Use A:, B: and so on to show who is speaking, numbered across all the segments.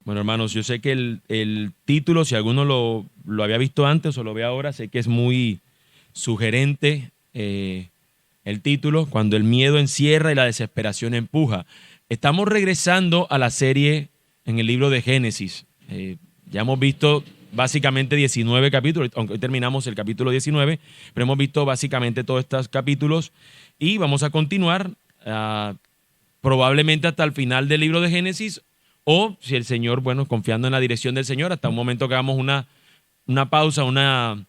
A: Bueno, hermanos, yo sé que el título, si alguno lo había visto antes o lo ve ahora, sé que es muy sugerente el título, cuando el miedo encierra y la desesperación empuja. Estamos regresando a la serie en el libro de Génesis. Ya hemos visto básicamente 19 capítulos, aunque hoy terminamos el capítulo 19, pero hemos visto básicamente todos estos capítulos y vamos a continuar probablemente hasta el final del libro de Génesis, o si el Señor, bueno, confiando en la dirección del Señor, hasta un momento que hagamos una pausa, una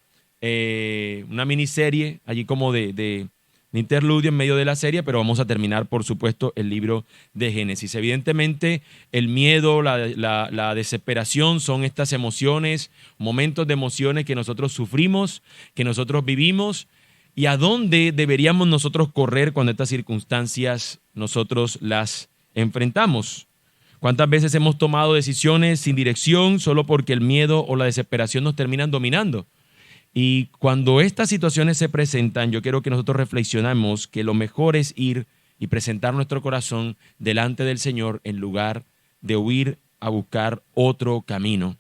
A: miniserie allí como de interludio en medio de la serie, pero vamos a terminar, por supuesto, el libro de Génesis. Evidentemente, el miedo, la desesperación son estas emociones, momentos de emociones que nosotros sufrimos, que nosotros vivimos, y a dónde deberíamos nosotros correr cuando estas circunstancias nosotros las enfrentamos. ¿Cuántas veces hemos tomado decisiones sin dirección solo porque el miedo o la desesperación nos terminan dominando? Y cuando estas situaciones se presentan, yo quiero que nosotros reflexionemos que lo mejor es ir y presentar nuestro corazón delante del Señor en lugar de huir a buscar otro camino.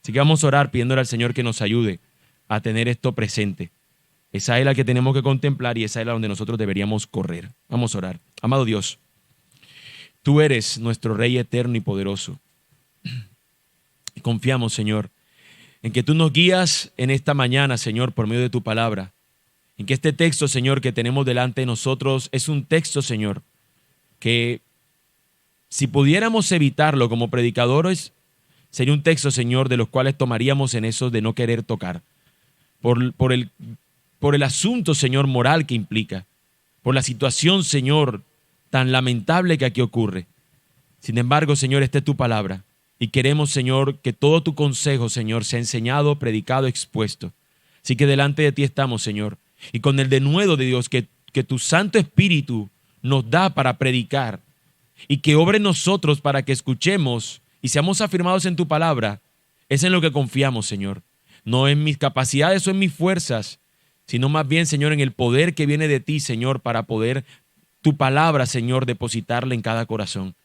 A: Así que vamos a orar pidiéndole al Señor que nos ayude a tener esto presente. Esa es la que tenemos que contemplar y esa es la donde nosotros deberíamos correr. Vamos a orar. Amado Dios, tú eres nuestro Rey eterno y poderoso. Y confiamos, Señor, en que tú nos guías en esta mañana, Señor, por medio de tu palabra. En que este texto, Señor, que tenemos delante de nosotros es un texto, Señor, que si pudiéramos evitarlo como predicadores, sería un texto, Señor, de los cuales tomaríamos en eso de no querer tocar. Por el asunto, Señor, moral que implica. Por la situación, Señor, tan lamentable que aquí ocurre. Sin embargo, Señor, esta es tu palabra. Y queremos, Señor, que todo tu consejo, Señor, sea enseñado, predicado, expuesto. Así que delante de ti estamos, Señor. Y con el denuedo de Dios que tu Santo Espíritu nos da para predicar y que obre en nosotros para que escuchemos y seamos afirmados en tu palabra, es en lo que confiamos, Señor. No en mis capacidades o en mis fuerzas, sino más bien, Señor, en el poder que viene de ti, Señor, para poder tu palabra, Señor, depositarla en cada corazón.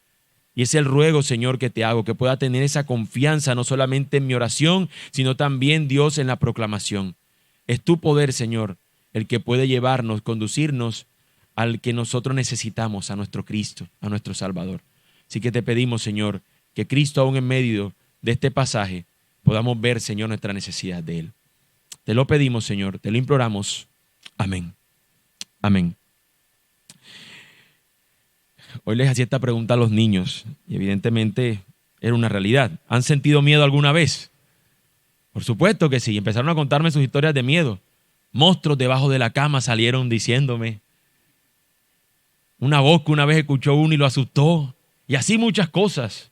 A: Y es el ruego, Señor, que te hago, que pueda tener esa confianza no solamente en mi oración, sino también, Dios, en la proclamación. Es tu poder, Señor, el que puede llevarnos, conducirnos al que nosotros necesitamos, a nuestro Cristo, a nuestro Salvador. Así que te pedimos, Señor, que Cristo aún en medio de este pasaje podamos ver, Señor, nuestra necesidad de Él. Te lo pedimos, Señor, te lo imploramos. Amén. Amén. Hoy les hacía esta pregunta a los niños y evidentemente era una realidad. ¿Han sentido miedo alguna vez? Por supuesto que sí. Empezaron a contarme sus historias de miedo. Monstruos debajo de la cama salieron diciéndome. Una voz que una vez escuchó uno y lo asustó. Y así muchas cosas.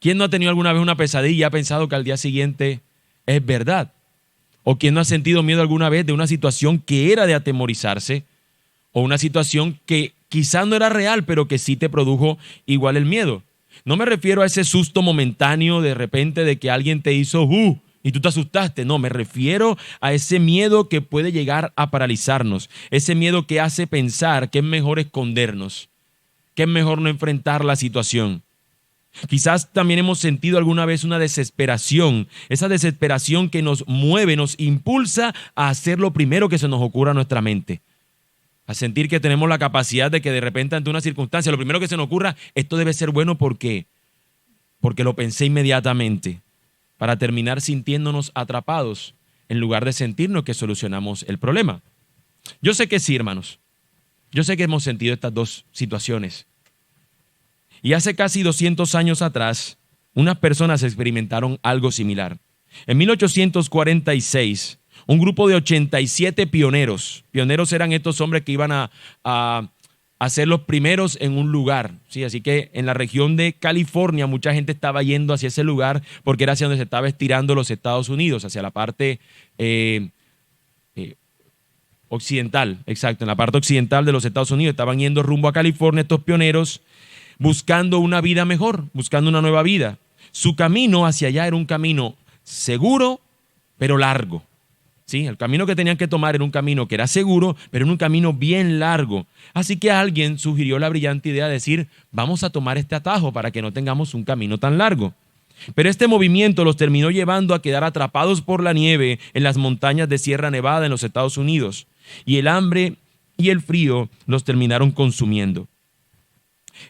A: ¿Quién no ha tenido alguna vez una pesadilla y ha pensado que al día siguiente es verdad? ¿O quién no ha sentido miedo alguna vez de una situación que era de atemorizarse? O una situación que quizás no era real, pero que sí te produjo igual el miedo. No me refiero a ese susto momentáneo de repente de que alguien te hizo y tú te asustaste. No, me refiero a ese miedo que puede llegar a paralizarnos. Ese miedo que hace pensar que es mejor escondernos, que es mejor no enfrentar la situación. Quizás también hemos sentido alguna vez una desesperación, esa desesperación que nos mueve, nos impulsa a hacer lo primero que se nos ocurra a nuestra mente. A sentir que tenemos la capacidad de que de repente ante una circunstancia, lo primero que se nos ocurra, esto debe ser bueno porque lo pensé inmediatamente, para terminar sintiéndonos atrapados en lugar de sentirnos que solucionamos el problema. Yo sé que sí, hermanos. Yo sé que hemos sentido estas dos situaciones. Y hace casi 200 años atrás, unas personas experimentaron algo similar. En 1846, un grupo de 87 pioneros eran estos hombres que iban a ser los primeros en un lugar, ¿sí? Así que en la región de California mucha gente estaba yendo hacia ese lugar porque era hacia donde se estaba estirando los Estados Unidos, hacia la parte occidental, exacto, en la parte occidental de los Estados Unidos. Estaban yendo rumbo a California estos pioneros, buscando una vida mejor, buscando una nueva vida. Su camino hacia allá era un camino seguro, pero largo. Sí, el camino que tenían que tomar era un camino que era seguro, pero era un camino bien largo. Así que alguien sugirió la brillante idea de decir, vamos a tomar este atajo para que no tengamos un camino tan largo. Pero este movimiento los terminó llevando a quedar atrapados por la nieve en las montañas de Sierra Nevada en los Estados Unidos. Y el hambre y el frío los terminaron consumiendo.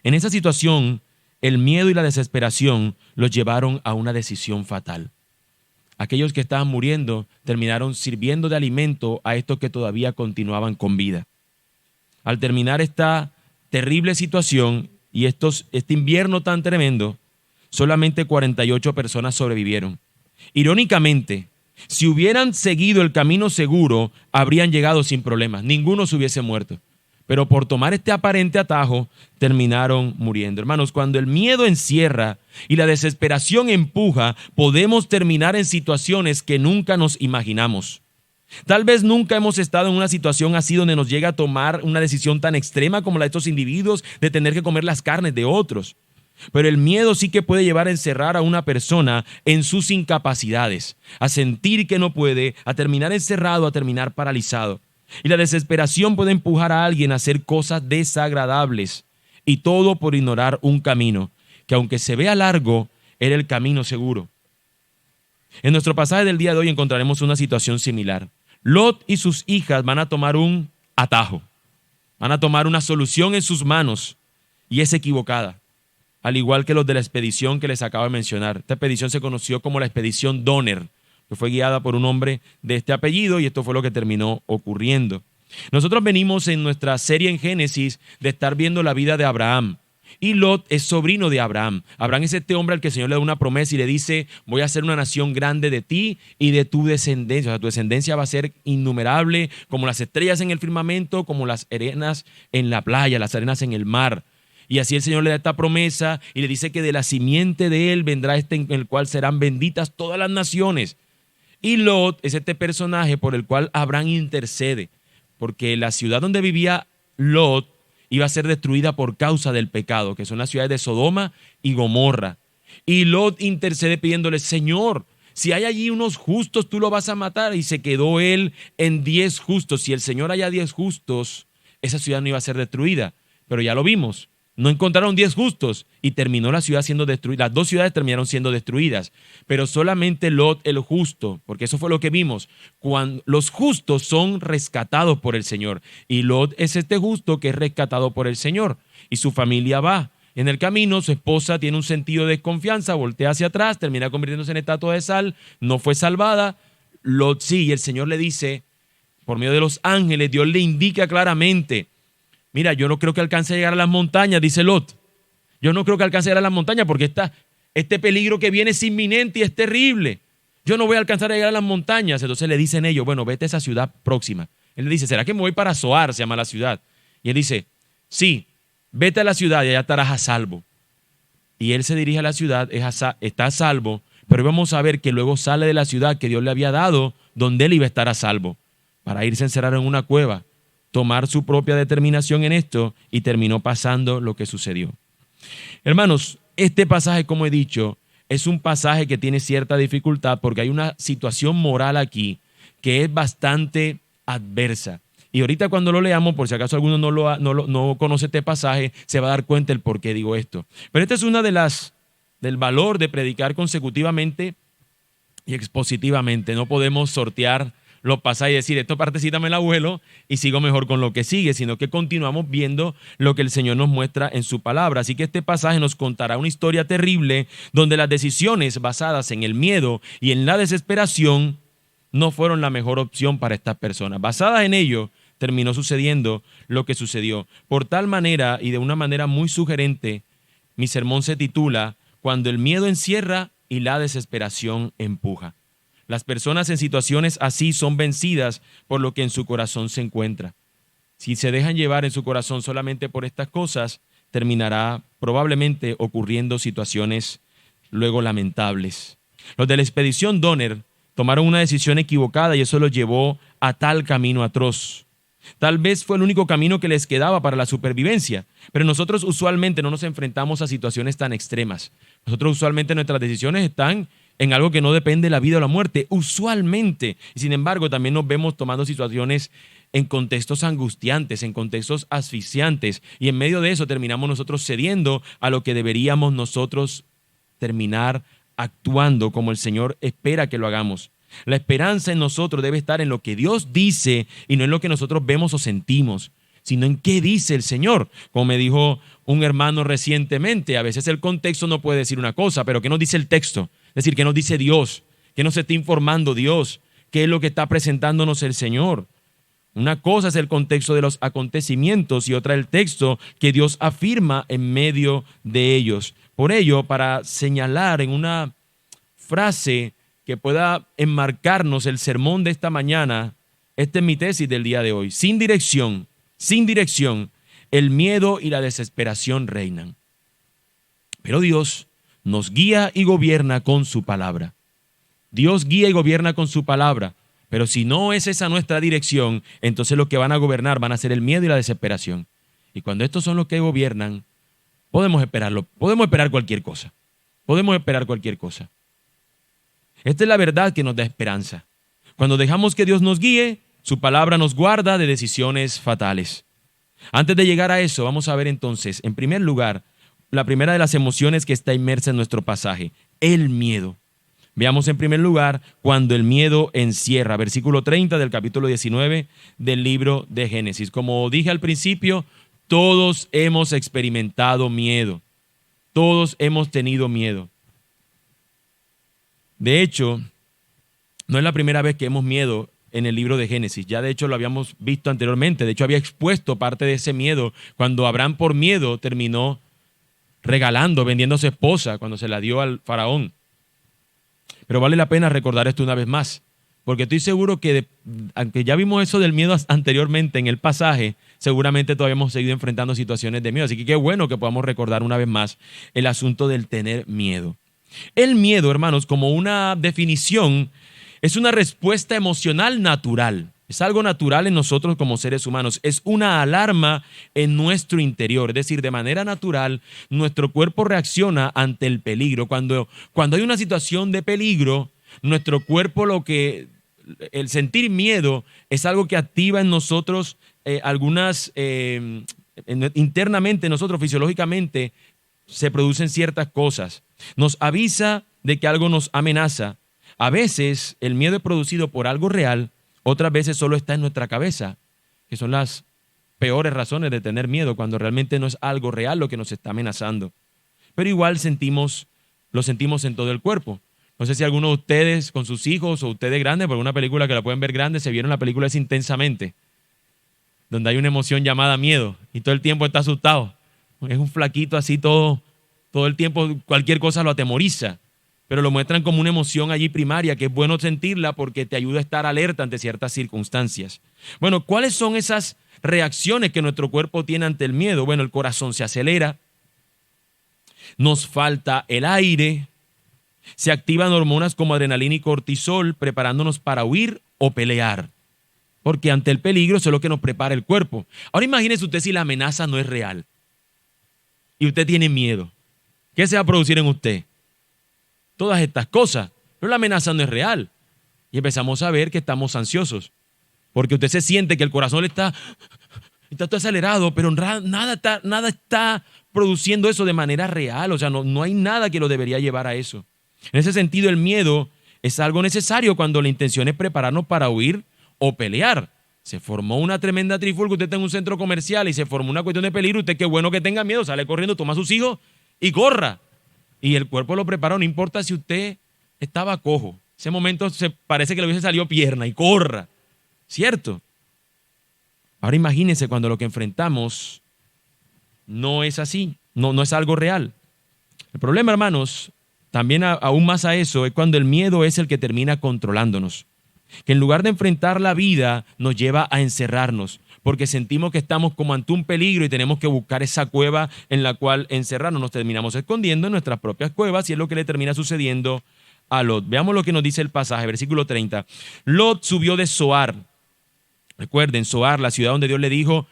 A: En esa situación, el miedo y la desesperación los llevaron a una decisión fatal. Aquellos que estaban muriendo terminaron sirviendo de alimento a estos que todavía continuaban con vida. Al terminar esta terrible situación y este invierno tan tremendo, solamente 48 personas sobrevivieron. Irónicamente, si hubieran seguido el camino seguro, habrían llegado sin problemas. Ninguno se hubiese muerto. Pero por tomar este aparente atajo, terminaron muriendo. Hermanos, cuando el miedo encierra y la desesperación empuja, podemos terminar en situaciones que nunca nos imaginamos. Tal vez nunca hemos estado en una situación así donde nos llega a tomar una decisión tan extrema como la de estos individuos de tener que comer las carnes de otros. Pero el miedo sí que puede llevar a encerrar a una persona en sus incapacidades, a sentir que no puede, a terminar encerrado, a terminar paralizado. Y la desesperación puede empujar a alguien a hacer cosas desagradables, y todo por ignorar un camino, que aunque se vea largo, era el camino seguro. En nuestro pasaje del día de hoy encontraremos una situación similar. Lot y sus hijas van a tomar un atajo, van a tomar una solución en sus manos, y es equivocada. Al igual que los de la expedición que les acabo de mencionar. Esta expedición se conoció como la expedición Donner, que fue guiada por un hombre de este apellido, y esto fue lo que terminó ocurriendo. Nosotros venimos en nuestra serie en Génesis de estar viendo la vida de Abraham, y Lot es sobrino de Abraham. Abraham es este hombre al que el Señor le da una promesa y le dice: voy a hacer una nación grande de ti y de tu descendencia. O sea, tu descendencia va a ser innumerable, como las estrellas en el firmamento, como las arenas en la playa, las arenas en el mar. Y así el Señor le da esta promesa y le dice que de la simiente de él vendrá este en el cual serán benditas todas las naciones. Y Lot es este personaje por el cual Abraham intercede, porque la ciudad donde vivía Lot iba a ser destruida por causa del pecado, que son las ciudades de Sodoma y Gomorra. Y Lot intercede pidiéndole: Señor, si hay allí unos justos, tú lo vas a matar. Y se quedó él en 10 justos. Si el Señor haya 10 justos, esa ciudad no iba a ser destruida. Pero ya lo vimos. No encontraron 10 justos y terminó la ciudad siendo destruida. Las dos ciudades terminaron siendo destruidas, pero solamente Lot el justo, porque eso fue lo que vimos. Cuando los justos son rescatados por el Señor, y Lot es este justo que es rescatado por el Señor, y su familia va. En el camino su esposa tiene un sentido de desconfianza, voltea hacia atrás, termina convirtiéndose en estatua de sal, no fue salvada. Lot sí, y el Señor le dice, por medio de los ángeles, Dios le indica claramente: mira, yo no creo que alcance a llegar a las montañas, dice Lot. Yo no creo que alcance a llegar a las montañas porque este peligro que viene es inminente y es terrible. Yo no voy a alcanzar a llegar a las montañas. Entonces le dicen ellos: bueno, vete a esa ciudad próxima. Él le dice: ¿será que me voy para Zoar? Se llama la ciudad. Y él dice: sí, vete a la ciudad y allá estarás a salvo. Y él se dirige a la ciudad, está a salvo, pero vamos a ver que luego sale de la ciudad que Dios le había dado, donde él iba a estar a salvo, para irse a encerrar en una cueva, tomar su propia determinación en esto, y terminó pasando lo que sucedió. Hermanos, este pasaje, como he dicho, es un pasaje que tiene cierta dificultad porque hay una situación moral aquí que es bastante adversa. Y ahorita cuando lo leamos, por si acaso alguno no conoce este pasaje, se va a dar cuenta el por qué digo esto. Pero esta es una del valor de predicar consecutivamente y expositivamente. No podemos sortear los pasajes y decir: esto partecita me la vuelo y sigo mejor con lo que sigue, sino que continuamos viendo lo que el Señor nos muestra en su palabra. Así que este pasaje nos contará una historia terrible donde las decisiones basadas en el miedo y en la desesperación no fueron la mejor opción para estas personas. Basadas en ello, terminó sucediendo lo que sucedió. Por tal manera, y de una manera muy sugerente, mi sermón se titula: Cuando el miedo encierra y la desesperación empuja. Las personas en situaciones así son vencidas por lo que en su corazón se encuentra. Si se dejan llevar en su corazón solamente por estas cosas, terminará probablemente ocurriendo situaciones luego lamentables. Los de la expedición Donner tomaron una decisión equivocada y eso los llevó a tal camino atroz. Tal vez fue el único camino que les quedaba para la supervivencia, pero nosotros usualmente no nos enfrentamos a situaciones tan extremas. Nosotros usualmente nuestras decisiones están en algo que no depende de la vida o la muerte, usualmente. Y sin embargo, también nos vemos tomando situaciones en contextos angustiantes, en contextos asfixiantes, y en medio de eso terminamos nosotros cediendo a lo que deberíamos nosotros terminar actuando como el Señor espera que lo hagamos. La esperanza en nosotros debe estar en lo que Dios dice y no en lo que nosotros vemos o sentimos, sino en qué dice el Señor. Como me dijo un hermano recientemente, a veces el contexto no puede decir una cosa, pero ¿qué nos dice el texto? Es decir, ¿qué nos dice Dios? ¿Qué nos está informando Dios? ¿Qué es lo que está presentándonos el Señor? Una cosa es el contexto de los acontecimientos y otra el texto que Dios afirma en medio de ellos. Por ello, para señalar en una frase que pueda enmarcarnos el sermón de esta mañana, esta es mi tesis del día de hoy. Sin dirección, el miedo y la desesperación reinan. Pero Dios nos guía y gobierna con su palabra. Dios guía y gobierna con su palabra. Pero si no es esa nuestra dirección, entonces los que van a gobernar van a ser el miedo y la desesperación. Y cuando estos son los que gobiernan, podemos esperarlo. Podemos esperar cualquier cosa. Podemos esperar cualquier cosa. Esta es la verdad que nos da esperanza. Cuando dejamos que Dios nos guíe, su palabra nos guarda de decisiones fatales. Antes de llegar a eso, vamos a ver entonces, en primer lugar, la primera de las emociones que está inmersa en nuestro pasaje, el miedo. Veamos en primer lugar cuando el miedo encierra, versículo 30 del capítulo 19 del libro de Génesis. Como dije al principio, todos hemos experimentado miedo, todos hemos tenido miedo. De hecho, no es la primera vez que hemos miedo en el libro de Génesis, ya de hecho lo habíamos visto anteriormente, de hecho había expuesto parte de ese miedo cuando Abraham por miedo terminó regalando, vendiendo a su esposa cuando se la dio al faraón. Pero vale la pena recordar esto una vez más, porque estoy seguro que, aunque ya vimos eso del miedo anteriormente en el pasaje, seguramente todavía hemos seguido enfrentando situaciones de miedo. Así que qué bueno que podamos recordar una vez más el asunto del tener miedo. El miedo, hermanos, como una definición, es una respuesta emocional natural. Es algo natural en nosotros como seres humanos. Es una alarma en nuestro interior. Es decir, de manera natural, nuestro cuerpo reacciona ante el peligro. Cuando hay una situación de peligro, nuestro cuerpo el sentir miedo es algo que activa en nosotros internamente nosotros fisiológicamente se producen ciertas cosas. Nos avisa de que algo nos amenaza. A veces el miedo es producido por algo real, otras veces solo está en nuestra cabeza, que son las peores razones de tener miedo, cuando realmente no es algo real lo que nos está amenazando. Pero igual lo sentimos en todo el cuerpo. No sé si alguno de ustedes con sus hijos o ustedes grandes, por una película que la pueden ver grande, se vieron la película Es Intensamente, donde hay una emoción llamada miedo y todo el tiempo está asustado. Es un flaquito así todo el tiempo, cualquier cosa lo atemoriza. Pero lo muestran como una emoción allí primaria, que es bueno sentirla porque te ayuda a estar alerta ante ciertas circunstancias. Bueno, ¿cuáles son esas reacciones que nuestro cuerpo tiene ante el miedo? Bueno, el corazón se acelera, nos falta el aire, se activan hormonas como adrenalina y cortisol, preparándonos para huir o pelear. Porque ante el peligro eso es lo que nos prepara el cuerpo. Ahora imagínese usted si la amenaza no es real y usted tiene miedo. ¿Qué se va a producir en usted? Todas estas cosas, pero la amenaza no es real. Y empezamos a ver que estamos ansiosos, porque usted se siente que el corazón está todo acelerado, pero nada está produciendo eso de manera real. O sea, no hay nada que lo debería llevar a eso. En ese sentido, el miedo es algo necesario cuando la intención es prepararnos para huir o pelear. Se formó una tremenda trifulca, usted está en un centro comercial y se formó una cuestión de peligro, usted qué bueno que tenga miedo, sale corriendo, toma a sus hijos y corra. Y el cuerpo lo preparó, no importa si usted estaba cojo. Ese momento parece que le hubiese salido pierna y corra, ¿cierto? Ahora imagínense cuando lo que enfrentamos no es así, no es algo real. El problema, hermanos, también aún más a eso, es cuando el miedo es el que termina controlándonos. Que en lugar de enfrentar la vida, nos lleva a encerrarnos, porque sentimos que estamos como ante un peligro y tenemos que buscar esa cueva en la cual encerrarnos. Nos terminamos escondiendo en nuestras propias cuevas y es lo que le termina sucediendo a Lot. Veamos lo que nos dice el pasaje, versículo 30. Lot subió de Zoar. Recuerden, Zoar, la ciudad donde Dios le dijo,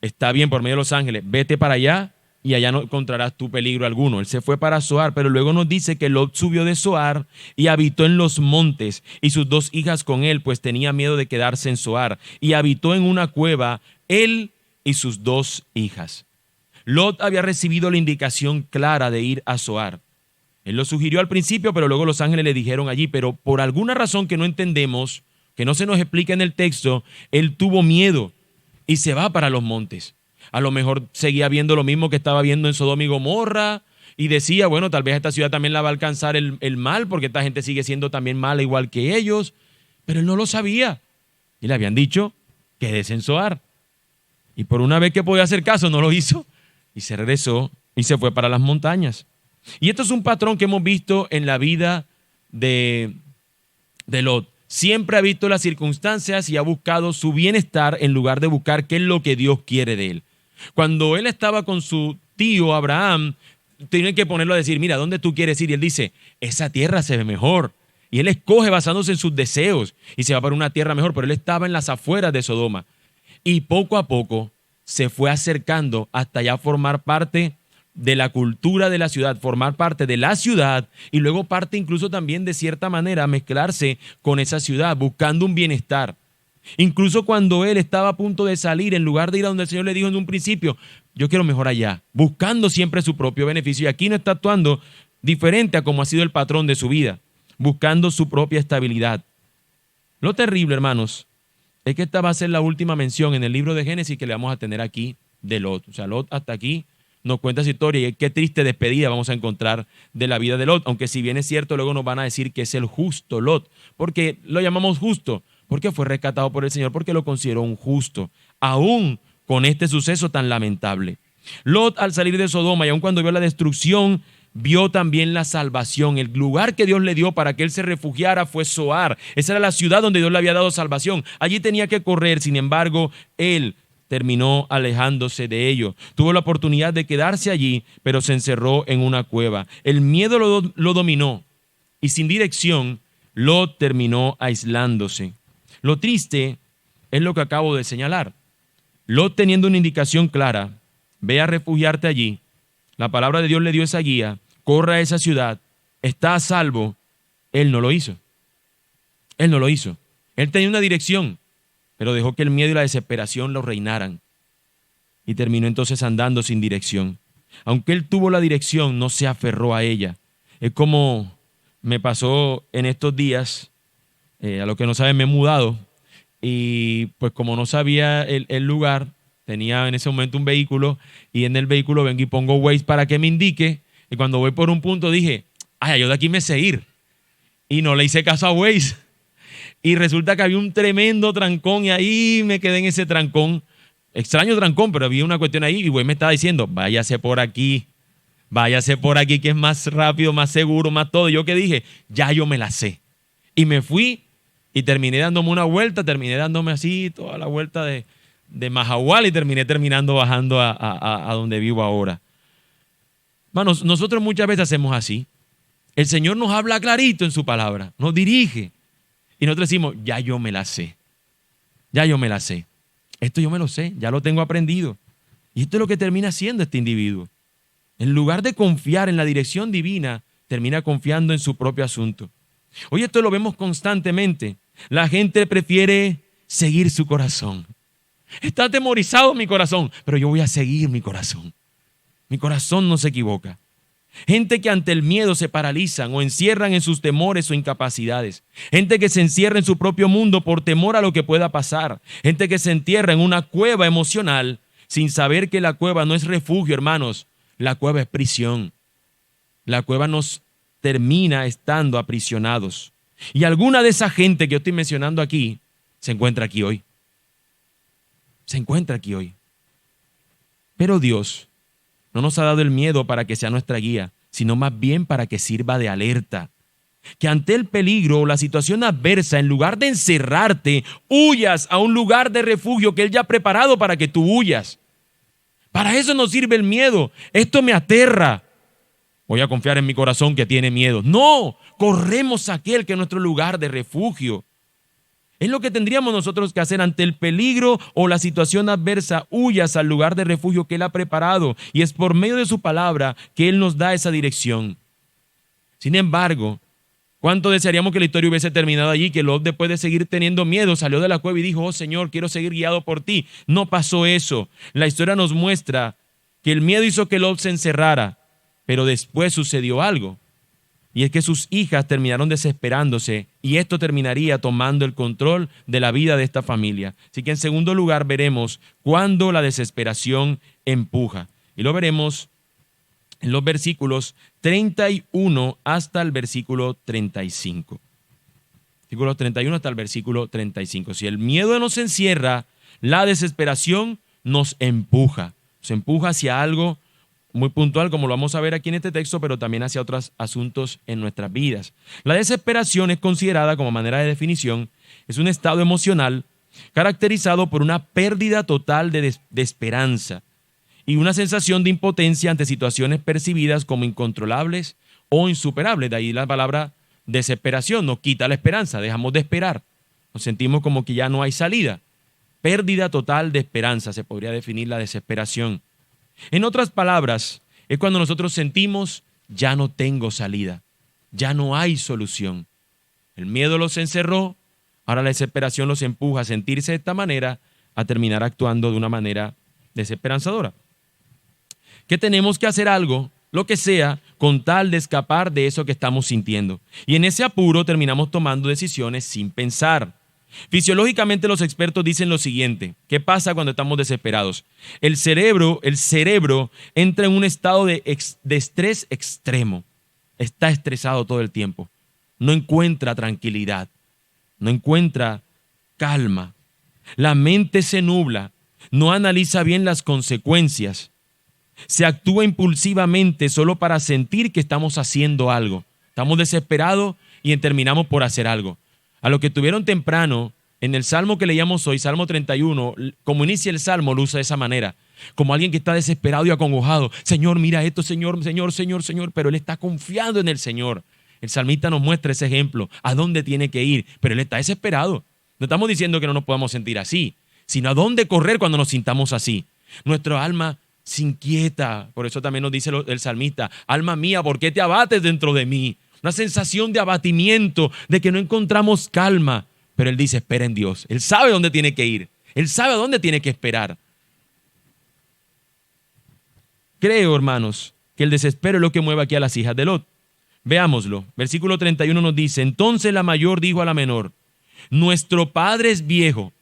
A: está bien por medio de los ángeles, vete para allá y allá no encontrarás tu peligro alguno. Él se fue para Zoar, pero luego nos dice que Lot subió de Zoar y habitó en los montes, y sus 2 hijas con él, pues tenía miedo de quedarse en Zoar, y habitó en una cueva él y sus 2 hijas. Lot había recibido la indicación clara de ir a Zoar. Él lo sugirió al principio, pero luego los ángeles le dijeron allí, pero por alguna razón que no entendemos, que no se nos explica en el texto, él tuvo miedo y se va para los montes. A lo mejor seguía viendo lo mismo que estaba viendo en Sodoma y Gomorra y decía, bueno, tal vez esta ciudad también la va a alcanzar el mal, porque esta gente sigue siendo también mala igual que ellos, pero él no lo sabía. Y le habían dicho, quédese en Zoar. Y por una vez que podía hacer caso, no lo hizo y se regresó y se fue para las montañas. Y esto es un patrón que hemos visto en la vida de Lot. Siempre ha visto las circunstancias y ha buscado su bienestar en lugar de buscar qué es lo que Dios quiere de él. Cuando él estaba con su tío Abraham, tienen que ponerlo a decir, mira, ¿dónde tú quieres ir? Y él dice, esa tierra se ve mejor. Y él escoge basándose en sus deseos y se va para una tierra mejor, pero él estaba en las afueras de Sodoma. Y poco a poco se fue acercando hasta ya formar parte de la cultura de la ciudad, formar parte de la ciudad y luego parte incluso también de cierta manera mezclarse con esa ciudad, buscando un bienestar. Incluso cuando él estaba a punto de salir, en lugar de ir a donde el Señor le dijo en un principio, yo quiero mejor allá, buscando siempre su propio beneficio. Y aquí no está actuando diferente a como ha sido el patrón de su vida, buscando su propia estabilidad. Lo terrible, hermanos, es que esta va a ser la última mención en el libro de Génesis que le vamos a tener aquí de Lot. O sea, Lot hasta aquí nos cuenta su historia y qué triste despedida vamos a encontrar de la vida de Lot, aunque si bien es cierto, luego nos van a decir que es el justo Lot. ¿Por qué lo llamamos justo? Porque fue rescatado por el Señor, porque lo consideró un justo, aún con este suceso tan lamentable. Lot, al salir de Sodoma y aun cuando vio la destrucción, vio también la salvación. El lugar que Dios le dio para que él se refugiara fue Zoar. Esa era la ciudad donde Dios le había dado salvación. Allí tenía que correr, sin embargo, él terminó alejándose de ello. Tuvo la oportunidad de quedarse allí, pero se encerró en una cueva. El miedo lo dominó y sin dirección, Lot terminó aislándose. Lo triste es lo que acabo de señalar. Lot, teniendo una indicación clara, ve a refugiarte allí. La palabra de Dios le dio esa guía, corre a esa ciudad, está a salvo. Él no lo hizo. Él no lo hizo. Él tenía una dirección, pero dejó que el miedo y la desesperación lo reinaran. Y terminó entonces andando sin dirección. Aunque él tuvo la dirección, no se aferró a ella. Es como me pasó en estos días, a los que no saben, me he mudado. Y pues como no sabía el lugar, tenía en ese momento un vehículo y en el vehículo vengo y pongo Waze para que me indique. Y cuando voy por un punto dije, ay, yo de aquí me sé ir. Y no le hice caso a Waze. Y resulta que había un tremendo trancón y ahí me quedé en ese trancón. Extraño trancón, pero había una cuestión ahí y Waze me estaba diciendo, váyase por aquí que es más rápido, más seguro, más todo. Y yo que dije, ya yo me la sé. Y me fui y terminé dándome una vuelta, terminé dándome así toda la vuelta de Mahahual y terminando bajando a donde vivo ahora. Hermanos, nosotros muchas veces hacemos así. El Señor nos habla clarito en su palabra, nos dirige. Y nosotros decimos, ya yo me la sé. Ya yo me la sé. Esto yo me lo sé, ya lo tengo aprendido. Y esto es lo que termina haciendo este individuo. En lugar de confiar en la dirección divina, termina confiando en su propio asunto. Hoy esto lo vemos constantemente. La gente prefiere seguir su corazón. Está atemorizado mi corazón, pero yo voy a seguir mi corazón. Mi corazón no se equivoca. Gente que ante el miedo se paralizan o encierran en sus temores o incapacidades. Gente que se encierra en su propio mundo por temor a lo que pueda pasar. Gente que se entierra en una cueva emocional sin saber que la cueva no es refugio, hermanos. La cueva es prisión. La cueva nos termina estando aprisionados. Y alguna de esa gente que yo estoy mencionando aquí se encuentra aquí hoy. Se encuentra aquí hoy. Pero Dios no nos ha dado el miedo para que sea nuestra guía, sino más bien para que sirva de alerta. Que ante el peligro o la situación adversa, en lugar de encerrarte, huyas a un lugar de refugio que Él ya ha preparado para que tú huyas. Para eso nos sirve el miedo. Esto me aterra. Voy a confiar en mi corazón que tiene miedo. No, corremos a aquel que es nuestro lugar de refugio. Es lo que tendríamos nosotros que hacer ante el peligro o la situación adversa. Huyas al lugar de refugio que Él ha preparado y es por medio de su palabra que Él nos da esa dirección. Sin embargo, ¿cuánto desearíamos que la historia hubiese terminado allí? Que Lot, después de seguir teniendo miedo, salió de la cueva y dijo, oh Señor, quiero seguir guiado por ti. No pasó eso. La historia nos muestra que el miedo hizo que Lot se encerrara, pero después sucedió algo. Y es que sus hijas terminaron desesperándose y esto terminaría tomando el control de la vida de esta familia. Así que en segundo lugar veremos cuándo la desesperación empuja. Y lo veremos en los versículos 31 hasta el versículo 35. Versículos 31 hasta el versículo 35. Si el miedo nos encierra, la desesperación nos empuja. Nos empuja hacia algo muy puntual, como lo vamos a ver aquí en este texto, pero también hacia otros asuntos en nuestras vidas. La desesperación es considerada, como manera de definición, es un estado emocional caracterizado por una pérdida total de esperanza y una sensación de impotencia ante situaciones percibidas como incontrolables o insuperables. De ahí la palabra desesperación, nos quita la esperanza, dejamos de esperar, nos sentimos como que ya no hay salida. Pérdida total de esperanza, se podría definir la desesperación. En otras palabras, es cuando nosotros sentimos, ya no tengo salida, ya no hay solución. El miedo los encerró, ahora la desesperación los empuja a sentirse de esta manera, a terminar actuando de una manera desesperanzadora. Que tenemos que hacer algo, lo que sea, con tal de escapar de eso que estamos sintiendo. Y en ese apuro terminamos tomando decisiones sin pensar. Fisiológicamente los expertos dicen lo siguiente: ¿qué pasa cuando estamos desesperados? El cerebro entra en un estado de estrés extremo. Está estresado todo el tiempo. No encuentra tranquilidad. No encuentra calma. La mente se nubla. No analiza bien las consecuencias. Se actúa impulsivamente solo para sentir que estamos haciendo algo. Estamos desesperados y terminamos por hacer algo. A lo que tuvieron temprano, en el Salmo que leíamos hoy, Salmo 31, como inicia el Salmo, lo usa de esa manera. Como alguien que está desesperado y acongojado. Señor, mira esto, Señor, Señor, Señor, Señor. Pero él está confiando en el Señor. El salmista nos muestra ese ejemplo, a dónde tiene que ir. Pero él está desesperado. No estamos diciendo que no nos podamos sentir así, sino a dónde correr cuando nos sintamos así. Nuestra alma se inquieta. Por eso también nos dice el salmista: alma mía, ¿por qué te abates dentro de mí? Una sensación de abatimiento, de que no encontramos calma. Pero él dice, espera en Dios. Él sabe dónde tiene que ir. Él sabe a dónde tiene que esperar. Creo, hermanos, que el desespero es lo que mueve aquí a las hijas de Lot. Veámoslo. Versículo 31 nos dice: entonces la mayor dijo a la menor, nuestro padre es viejo.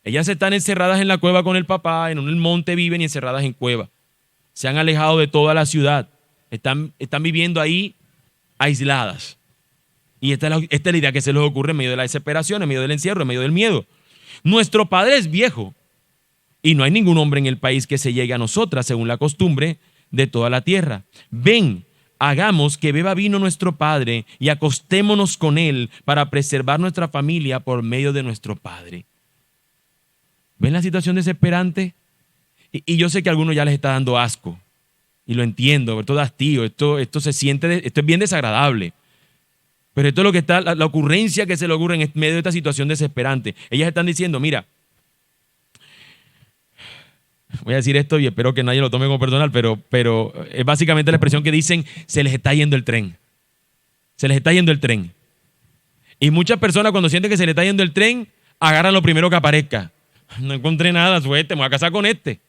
A: Ellas están encerradas en la cueva con el papá, en el monte viven y encerradas en cueva. Se han alejado de toda la ciudad. Están viviendo ahí aisladas. Y esta es la idea que se les ocurre en medio de la desesperación, en medio del encierro, en medio del miedo. Nuestro padre es viejo y no hay ningún hombre en el país que se llegue a nosotras según la costumbre de toda la tierra. Ven, hagamos que beba vino nuestro padre y acostémonos con él para preservar nuestra familia por medio de nuestro padre. ¿Ven la situación desesperante? Y yo sé que a algunos ya les está dando asco. Y lo entiendo, esto da hastío, esto es bien desagradable. Pero esto es lo que está, la ocurrencia que se le ocurre en medio de esta situación desesperante. Ellas están diciendo, mira, voy a decir esto y espero que nadie lo tome como personal, pero es básicamente la expresión que dicen: se les está yendo el tren. Se les está yendo el tren. Y muchas personas, cuando sienten que se les está yendo el tren, agarran lo primero que aparezca. No encontré nada, suerte, me voy a casar con este.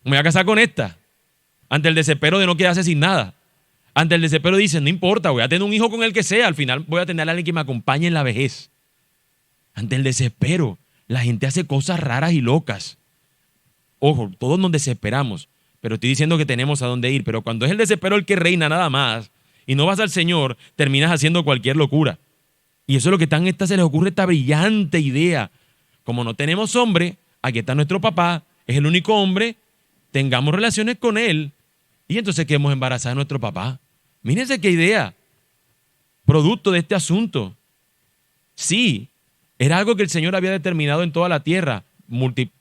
A: Me voy a casar con esta. Ante el desespero de no quedarse sin nada. Ante el desespero dicen, no importa, voy a tener un hijo con el que sea, al final voy a tener a alguien que me acompañe en la vejez. Ante el desespero, la gente hace cosas raras y locas. Ojo, todos nos desesperamos, pero estoy diciendo que tenemos a dónde ir. Pero cuando es el desespero el que reina nada más, y no vas al Señor, terminas haciendo cualquier locura. Y eso es lo que se les ocurre esta brillante idea. Como no tenemos hombre, aquí está nuestro papá, es el único hombre, tengamos relaciones con él, y entonces quedemos embarazadas de nuestro papá. Mírense qué idea, producto de este asunto. Sí, era algo que el Señor había determinado en toda la tierra.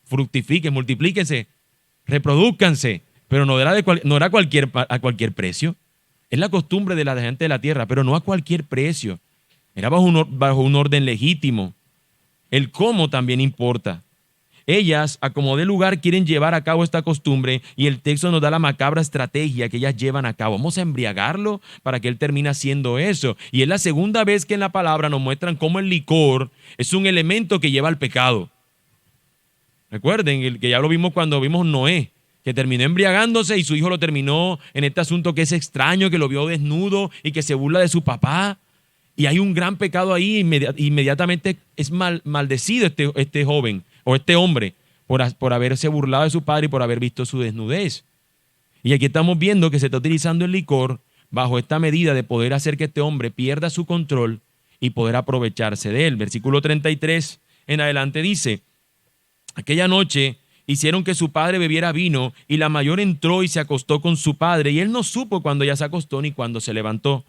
A: Fructifiquen, multiplíquense, reproduzcanse, pero no era a cualquier precio. Es la costumbre de la gente de la tierra, pero no a cualquier precio. Era bajo un orden legítimo. El cómo también importa. Ellas, a como de lugar, quieren llevar a cabo esta costumbre y el texto nos da la macabra estrategia que ellas llevan a cabo. Vamos a embriagarlo para que él termine haciendo eso. Y es la segunda vez que en la palabra nos muestran cómo el licor es un elemento que lleva al pecado. Recuerden que ya lo vimos cuando vimos Noé. que terminó embriagándose y su hijo lo terminó en este asunto que es extraño, que lo vio desnudo y que se burla de su papá. Y hay un gran pecado ahí, inmediatamente es maldecido este joven o este hombre por haberse burlado de su padre y por haber visto su desnudez. Y aquí estamos viendo que se está utilizando el licor bajo esta medida de poder hacer que este hombre pierda su control y poder aprovecharse de él. Versículo 33 en adelante dice: aquella noche hicieron que su padre bebiera vino, y la mayor entró y se acostó con su padre, y él no supo cuándo ella se acostó ni cuándo se levantó.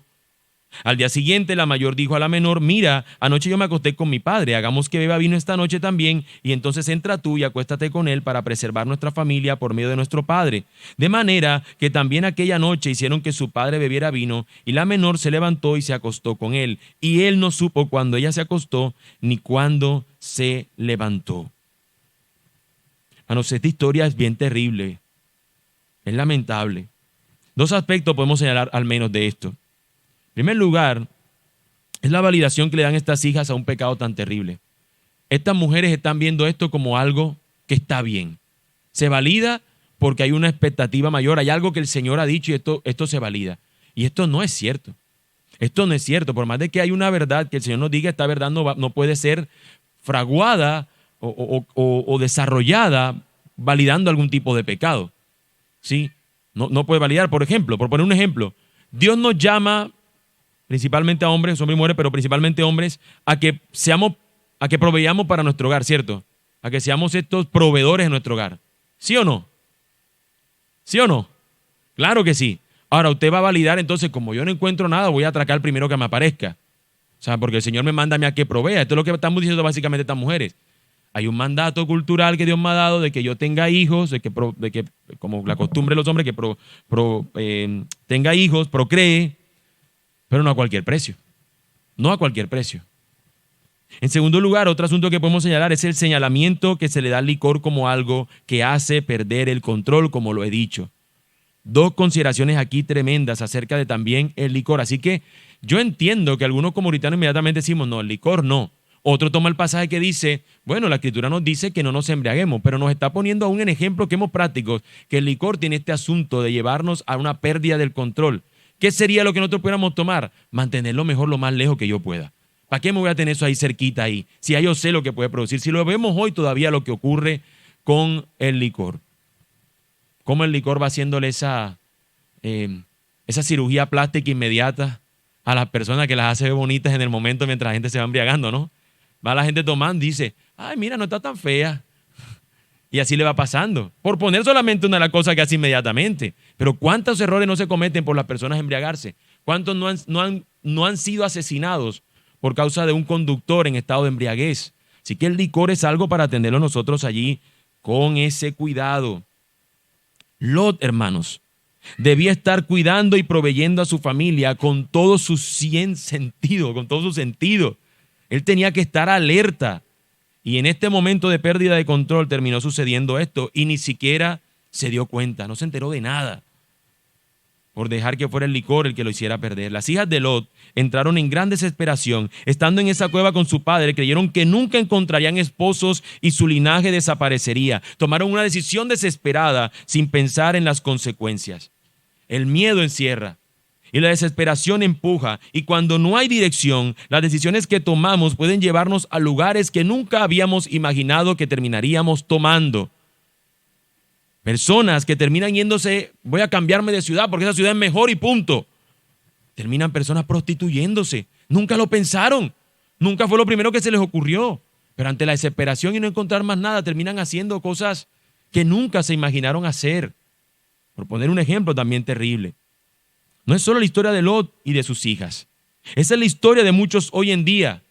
A: Al día siguiente la mayor dijo a la menor: mira, anoche yo me acosté con mi padre, hagamos que beba vino esta noche también, y entonces entra tú y acuéstate con él para preservar nuestra familia por medio de nuestro padre. De manera que también aquella noche hicieron que su padre bebiera vino, y la menor se levantó y se acostó con él, y él no supo cuándo ella se acostó ni cuándo se levantó. Hermanos, esta historia es bien terrible, es lamentable. Dos aspectos podemos señalar al menos de esto. En primer lugar, es la validación que le dan estas hijas a un pecado tan terrible. Estas mujeres están viendo esto como algo que está bien. Se valida porque hay una expectativa mayor, hay algo que el Señor ha dicho y esto se valida. Y esto no es cierto. Esto no es cierto. Por más de que hay una verdad que el Señor nos diga, esta verdad no puede ser fraguada o desarrollada validando algún tipo de pecado. ¿Sí? No puede validar. Por ejemplo, por poner un ejemplo, Dios nos llama principalmente a hombres y mujeres, pero principalmente hombres, a que proveamos para nuestro hogar, ¿cierto? A que seamos estos proveedores de nuestro hogar. ¿Sí o no? ¿Sí o no? Claro que sí. Ahora, usted va a validar, entonces, como yo no encuentro nada, voy a atracar primero que me aparezca. O sea, porque el Señor me manda a mí a que provea. Esto es lo que estamos diciendo básicamente estas mujeres. Hay un mandato cultural que Dios me ha dado de que yo tenga hijos, de que como la costumbre de los hombres, que tenga hijos, procree, pero no a cualquier precio. No a cualquier precio. En segundo lugar, otro asunto que podemos señalar es el señalamiento que se le da al licor como algo que hace perder el control, como lo he dicho. Dos consideraciones aquí tremendas acerca de también el licor. Así que yo entiendo que algunos comunitarios inmediatamente decimos, no, el licor no. Otro toma el pasaje que dice, bueno, la Escritura nos dice que no nos embriaguemos, pero nos está poniendo aún en ejemplos que hemos prácticos, que el licor tiene este asunto de llevarnos a una pérdida del control. ¿Qué sería lo que nosotros pudiéramos tomar? Mantenerlo mejor lo más lejos que yo pueda. ¿Para qué me voy a tener eso ahí cerquita ahí? Si ya yo sé lo que puede producir. Si lo vemos hoy todavía lo que ocurre con el licor. Cómo el licor va haciéndole esa cirugía plástica inmediata a las personas que las hace bonitas en el momento mientras la gente se va embriagando, ¿no? Va la gente tomando y dice, ay, mira, no está tan fea. Y así le va pasando. Por poner solamente una de las cosas que hace inmediatamente. Pero ¿cuántos errores no se cometen por las personas embriagarse? ¿Cuántos no han sido asesinados por causa de un conductor en estado de embriaguez? Así que el licor es algo para atenderlo nosotros allí con ese cuidado. Lot, hermanos, debía estar cuidando y proveyendo a su familia con todo su sentido, con todo su sentido. Él tenía que estar alerta. Y en este momento de pérdida de control terminó sucediendo esto y ni siquiera se dio cuenta, no se enteró de nada por dejar que fuera el licor el que lo hiciera perder. Las hijas de Lot entraron en gran desesperación. Estando en esa cueva con su padre, creyeron que nunca encontrarían esposos y su linaje desaparecería. Tomaron una decisión desesperada sin pensar en las consecuencias. El miedo encierra y la desesperación empuja, y cuando no hay dirección, las decisiones que tomamos pueden llevarnos a lugares que nunca habíamos imaginado que terminaríamos tomando. Personas que terminan yéndose, voy a cambiarme de ciudad porque esa ciudad es mejor y punto. Terminan personas prostituyéndose. Nunca lo pensaron. Nunca fue lo primero que se les ocurrió. Pero ante la desesperación y no encontrar más nada, terminan haciendo cosas que nunca se imaginaron hacer. Por poner un ejemplo también terrible. No es solo la historia de Lot y de sus hijas. Esa es la historia de muchos hoy en día.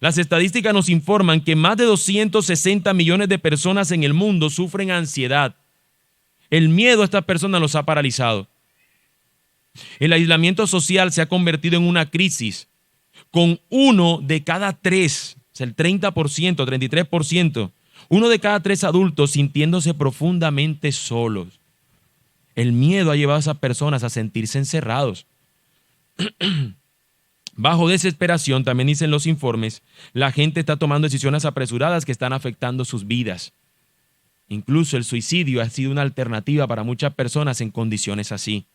A: Las estadísticas nos informan que más de 260 millones de personas en el mundo sufren ansiedad. El miedo a estas personas los ha paralizado. El aislamiento social se ha convertido en una crisis, con 1 de cada 3, o sea, el 30%, 33%, 1 de cada 3 adultos sintiéndose profundamente solos. El miedo ha llevado a esas personas a sentirse encerrados. Bajo desesperación, también dicen los informes, la gente está tomando decisiones apresuradas que están afectando sus vidas. Incluso el suicidio ha sido una alternativa para muchas personas en condiciones así.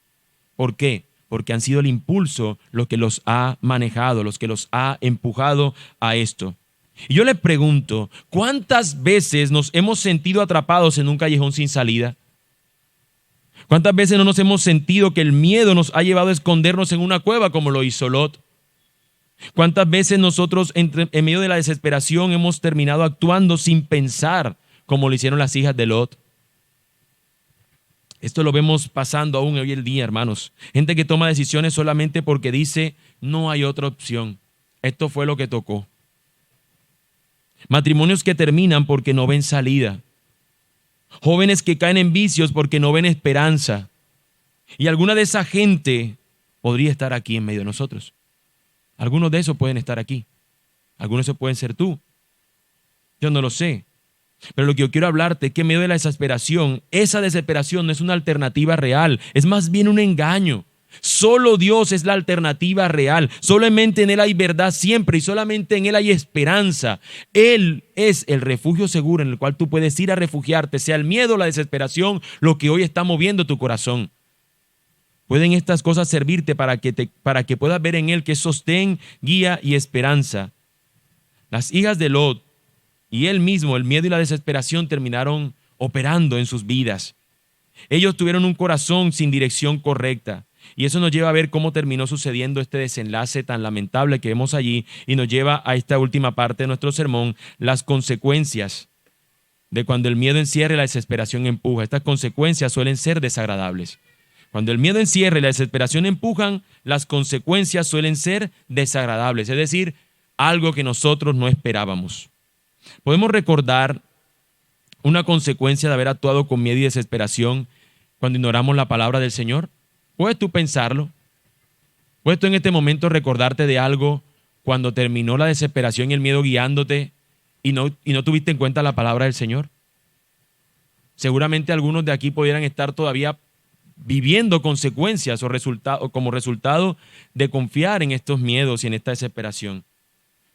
A: ¿Por qué? Porque han sido el impulso lo que los ha manejado, los que los ha empujado a esto. Y yo les pregunto, ¿cuántas veces nos hemos sentido atrapados en un callejón sin salida? ¿Cuántas veces no nos hemos sentido que el miedo nos ha llevado a escondernos en una cueva como lo hizo Lot? ¿Cuántas veces nosotros en medio de la desesperación hemos terminado actuando sin pensar como lo hicieron las hijas de Lot? Esto lo vemos pasando aún hoy en día, hermanos. Gente que toma decisiones solamente porque dice, no hay otra opción. Esto fue lo que tocó. Matrimonios que terminan porque no ven salida. Jóvenes que caen en vicios porque no ven esperanza. Y alguna de esa gente podría estar aquí en medio de nosotros. Algunos de esos pueden estar aquí. Algunos de esos pueden ser tú. Yo no lo sé. Pero lo que yo quiero hablarte es que en medio de la desesperación, esa desesperación no es una alternativa real, es más bien un engaño. Solo Dios es la alternativa real. Solamente en Él hay verdad siempre y solamente en Él hay esperanza. Él es el refugio seguro en el cual tú puedes ir a refugiarte, sea el miedo o la desesperación, lo que hoy está moviendo tu corazón. Pueden estas cosas servirte para que puedas ver en Él que es sostén, guía y esperanza. Las hijas de Lot y él mismo, el miedo y la desesperación terminaron operando en sus vidas. Ellos tuvieron un corazón sin dirección correcta. Y eso nos lleva a ver cómo terminó sucediendo este desenlace tan lamentable que vemos allí y nos lleva a esta última parte de nuestro sermón, las consecuencias de cuando el miedo encierra y la desesperación empuja. Estas consecuencias suelen ser desagradables. Cuando el miedo encierra y la desesperación empujan, las consecuencias suelen ser desagradables, es decir, algo que nosotros no esperábamos. Podemos recordar una consecuencia de haber actuado con miedo y desesperación cuando ignoramos la palabra del Señor. ¿Puedes tú pensarlo? ¿Puedes tú en este momento recordarte de algo cuando terminó la desesperación y el miedo guiándote y no tuviste en cuenta la palabra del Señor? Seguramente algunos de aquí pudieran estar todavía viviendo consecuencias o como resultado de confiar en estos miedos y en esta desesperación.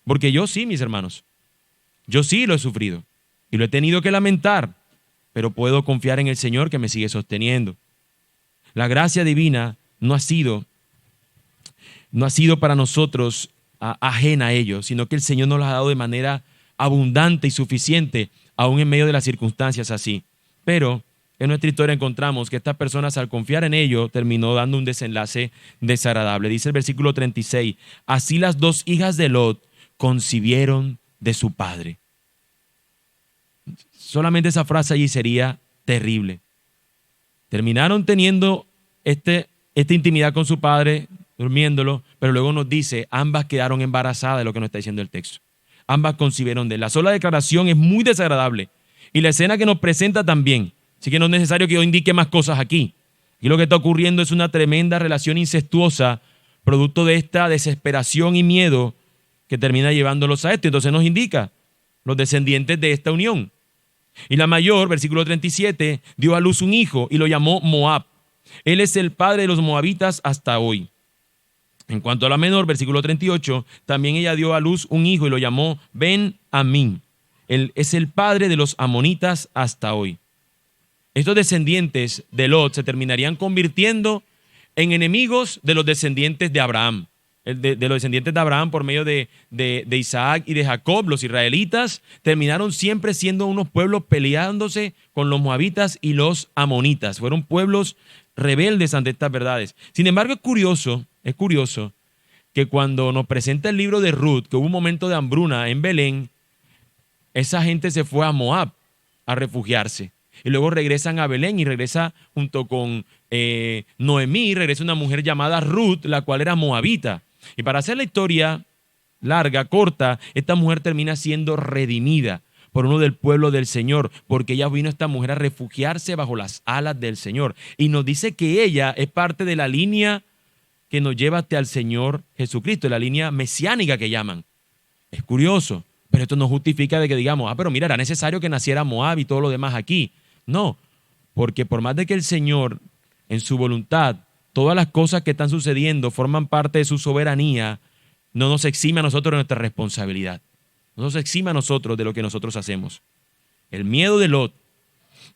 A: Porque yo sí, mis hermanos. Yo sí lo he sufrido y lo he tenido que lamentar, pero puedo confiar en el Señor que me sigue sosteniendo. La gracia divina no ha sido para nosotros ajena a ello, sino que el Señor nos la ha dado de manera abundante y suficiente, aún en medio de las circunstancias así. Pero en nuestra historia encontramos que estas personas, al confiar en ello, terminó dando un desenlace desagradable. Dice el versículo 36, así las dos hijas de Lot concibieron de su padre. Solamente esa frase allí sería terrible. Terminaron teniendo esta intimidad con su padre, durmiéndolo, pero luego nos dice, ambas quedaron embarazadas, de lo que nos está diciendo el texto. Ambas concibieron de él. La sola declaración es muy desagradable y la escena que nos presenta también. Así que no es necesario que yo indique más cosas aquí. Y lo que está ocurriendo es una tremenda relación incestuosa, producto de esta desesperación y miedo que termina llevándolos a esto. Entonces nos indica los descendientes de esta unión. Y la mayor, versículo 37, dio a luz un hijo y lo llamó Moab. Él es el padre de los moabitas hasta hoy. En cuanto a la menor, versículo 38, también ella dio a luz un hijo y lo llamó Ben-Amín. Él es el padre de los amonitas hasta hoy. Estos descendientes de Lot se terminarían convirtiendo en enemigos de los descendientes de Abraham. De los descendientes de Abraham por medio de Isaac y de Jacob, los israelitas, terminaron siempre siendo unos pueblos peleándose con los moabitas y los amonitas. Fueron pueblos rebeldes ante estas verdades. Sin embargo, es curioso que cuando nos presenta el libro de Ruth, que hubo un momento de hambruna en Belén, esa gente se fue a Moab a refugiarse. Y luego regresan a Belén y regresa junto con Noemí, regresa una mujer llamada Ruth, la cual era moabita. Y para hacer la historia larga, corta, esta mujer termina siendo redimida por uno del pueblo del Señor, porque ella vino esta mujer a refugiarse bajo las alas del Señor. Y nos dice que ella es parte de la línea que nos lleva hasta el Señor Jesucristo, la línea mesiánica que llaman. Es curioso, pero esto no justifica de que digamos, pero mira, era necesario que naciera Moab y todo lo demás aquí. No, porque por más de que el Señor, en su voluntad, todas las cosas que están sucediendo forman parte de su soberanía, no nos exime a nosotros de nuestra responsabilidad. No nos exime a nosotros de lo que nosotros hacemos. El miedo de Lot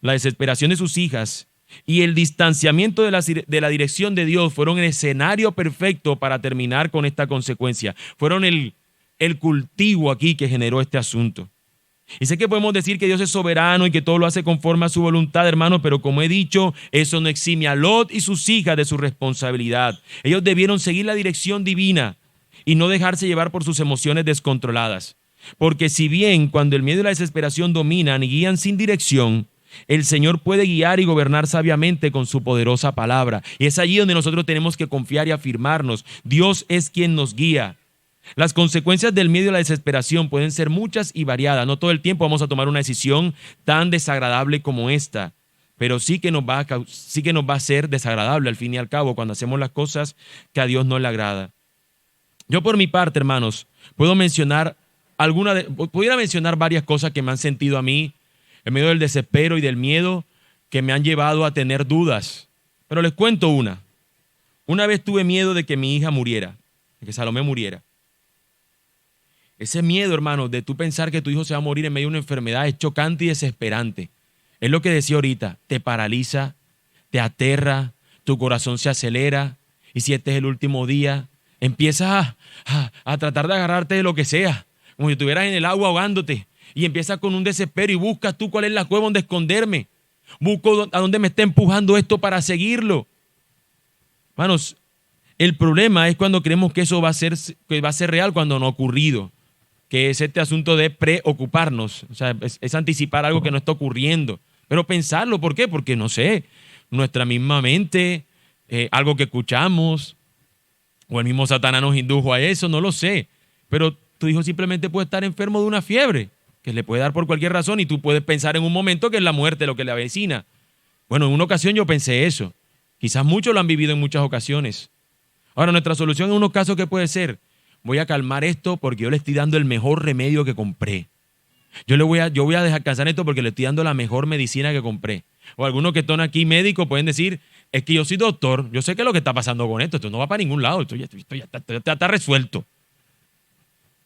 A: la desesperación de sus hijas y el distanciamiento de la dirección de Dios fueron el escenario perfecto para terminar con esta consecuencia. Fueron el cultivo aquí que generó este asunto. Y sé que podemos decir que Dios es soberano y que todo lo hace conforme a su voluntad, hermano, pero como he dicho, eso no exime a Lot y sus hijas de su responsabilidad. Ellos debieron seguir la dirección divina y no dejarse llevar por sus emociones descontroladas. Porque si bien cuando el miedo y la desesperación dominan y guían sin dirección, el Señor puede guiar y gobernar sabiamente con su poderosa palabra. Y es allí donde nosotros tenemos que confiar y afirmarnos. Dios es quien nos guía. Las consecuencias del miedo y la desesperación pueden ser muchas y variadas. No todo el tiempo vamos a tomar una decisión tan desagradable como esta, pero sí que nos va a ser desagradable al fin y al cabo cuando hacemos las cosas que a Dios no le agrada. Yo por mi parte, hermanos, pudiera mencionar varias cosas que me han sentido a mí en medio del desespero y del miedo que me han llevado a tener dudas. Pero les cuento una. Una vez tuve miedo de que mi hija muriera, de que Salomé muriera. Ese miedo, hermano, de tú pensar que tu hijo se va a morir en medio de una enfermedad es chocante y desesperante. Es lo que decía ahorita, te paraliza, te aterra, tu corazón se acelera y si este es el último día, empiezas a tratar de agarrarte de lo que sea, como si estuvieras en el agua ahogándote y empiezas con un desespero y buscas tú cuál es la cueva donde esconderme. Busco a dónde me está empujando esto para seguirlo. Hermanos, el problema es cuando creemos que eso va a ser real cuando no ha ocurrido. Que es este asunto de preocuparnos, o sea, es anticipar algo que no está ocurriendo, pero pensarlo, ¿por qué? Porque no sé, nuestra misma mente, algo que escuchamos, o el mismo Satanás nos indujo a eso, no lo sé, pero tu hijo simplemente puede estar enfermo de una fiebre, que le puede dar por cualquier razón y tú puedes pensar en un momento que es la muerte lo que le avecina. Bueno, en una ocasión yo pensé eso, quizás muchos lo han vivido en muchas ocasiones. Ahora, nuestra solución en unos casos, ¿qué puede ser? Voy a calmar esto porque yo le estoy dando el mejor remedio que compré. Yo voy a descansar esto porque le estoy dando la mejor medicina que compré. O algunos que están aquí médicos pueden decir, es que yo soy doctor, yo sé qué es lo que está pasando con esto no va para ningún lado, esto ya está resuelto.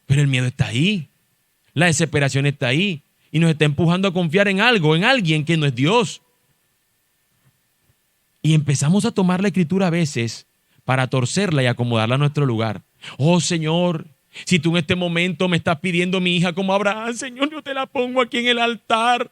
A: Pero el miedo está ahí, la desesperación está ahí y nos está empujando a confiar en algo, en alguien que no es Dios. Y empezamos a tomar la escritura a veces para torcerla y acomodarla a nuestro lugar. Oh Señor, si tú en este momento me estás pidiendo mi hija como Abraham, Señor, yo te la pongo aquí en el altar.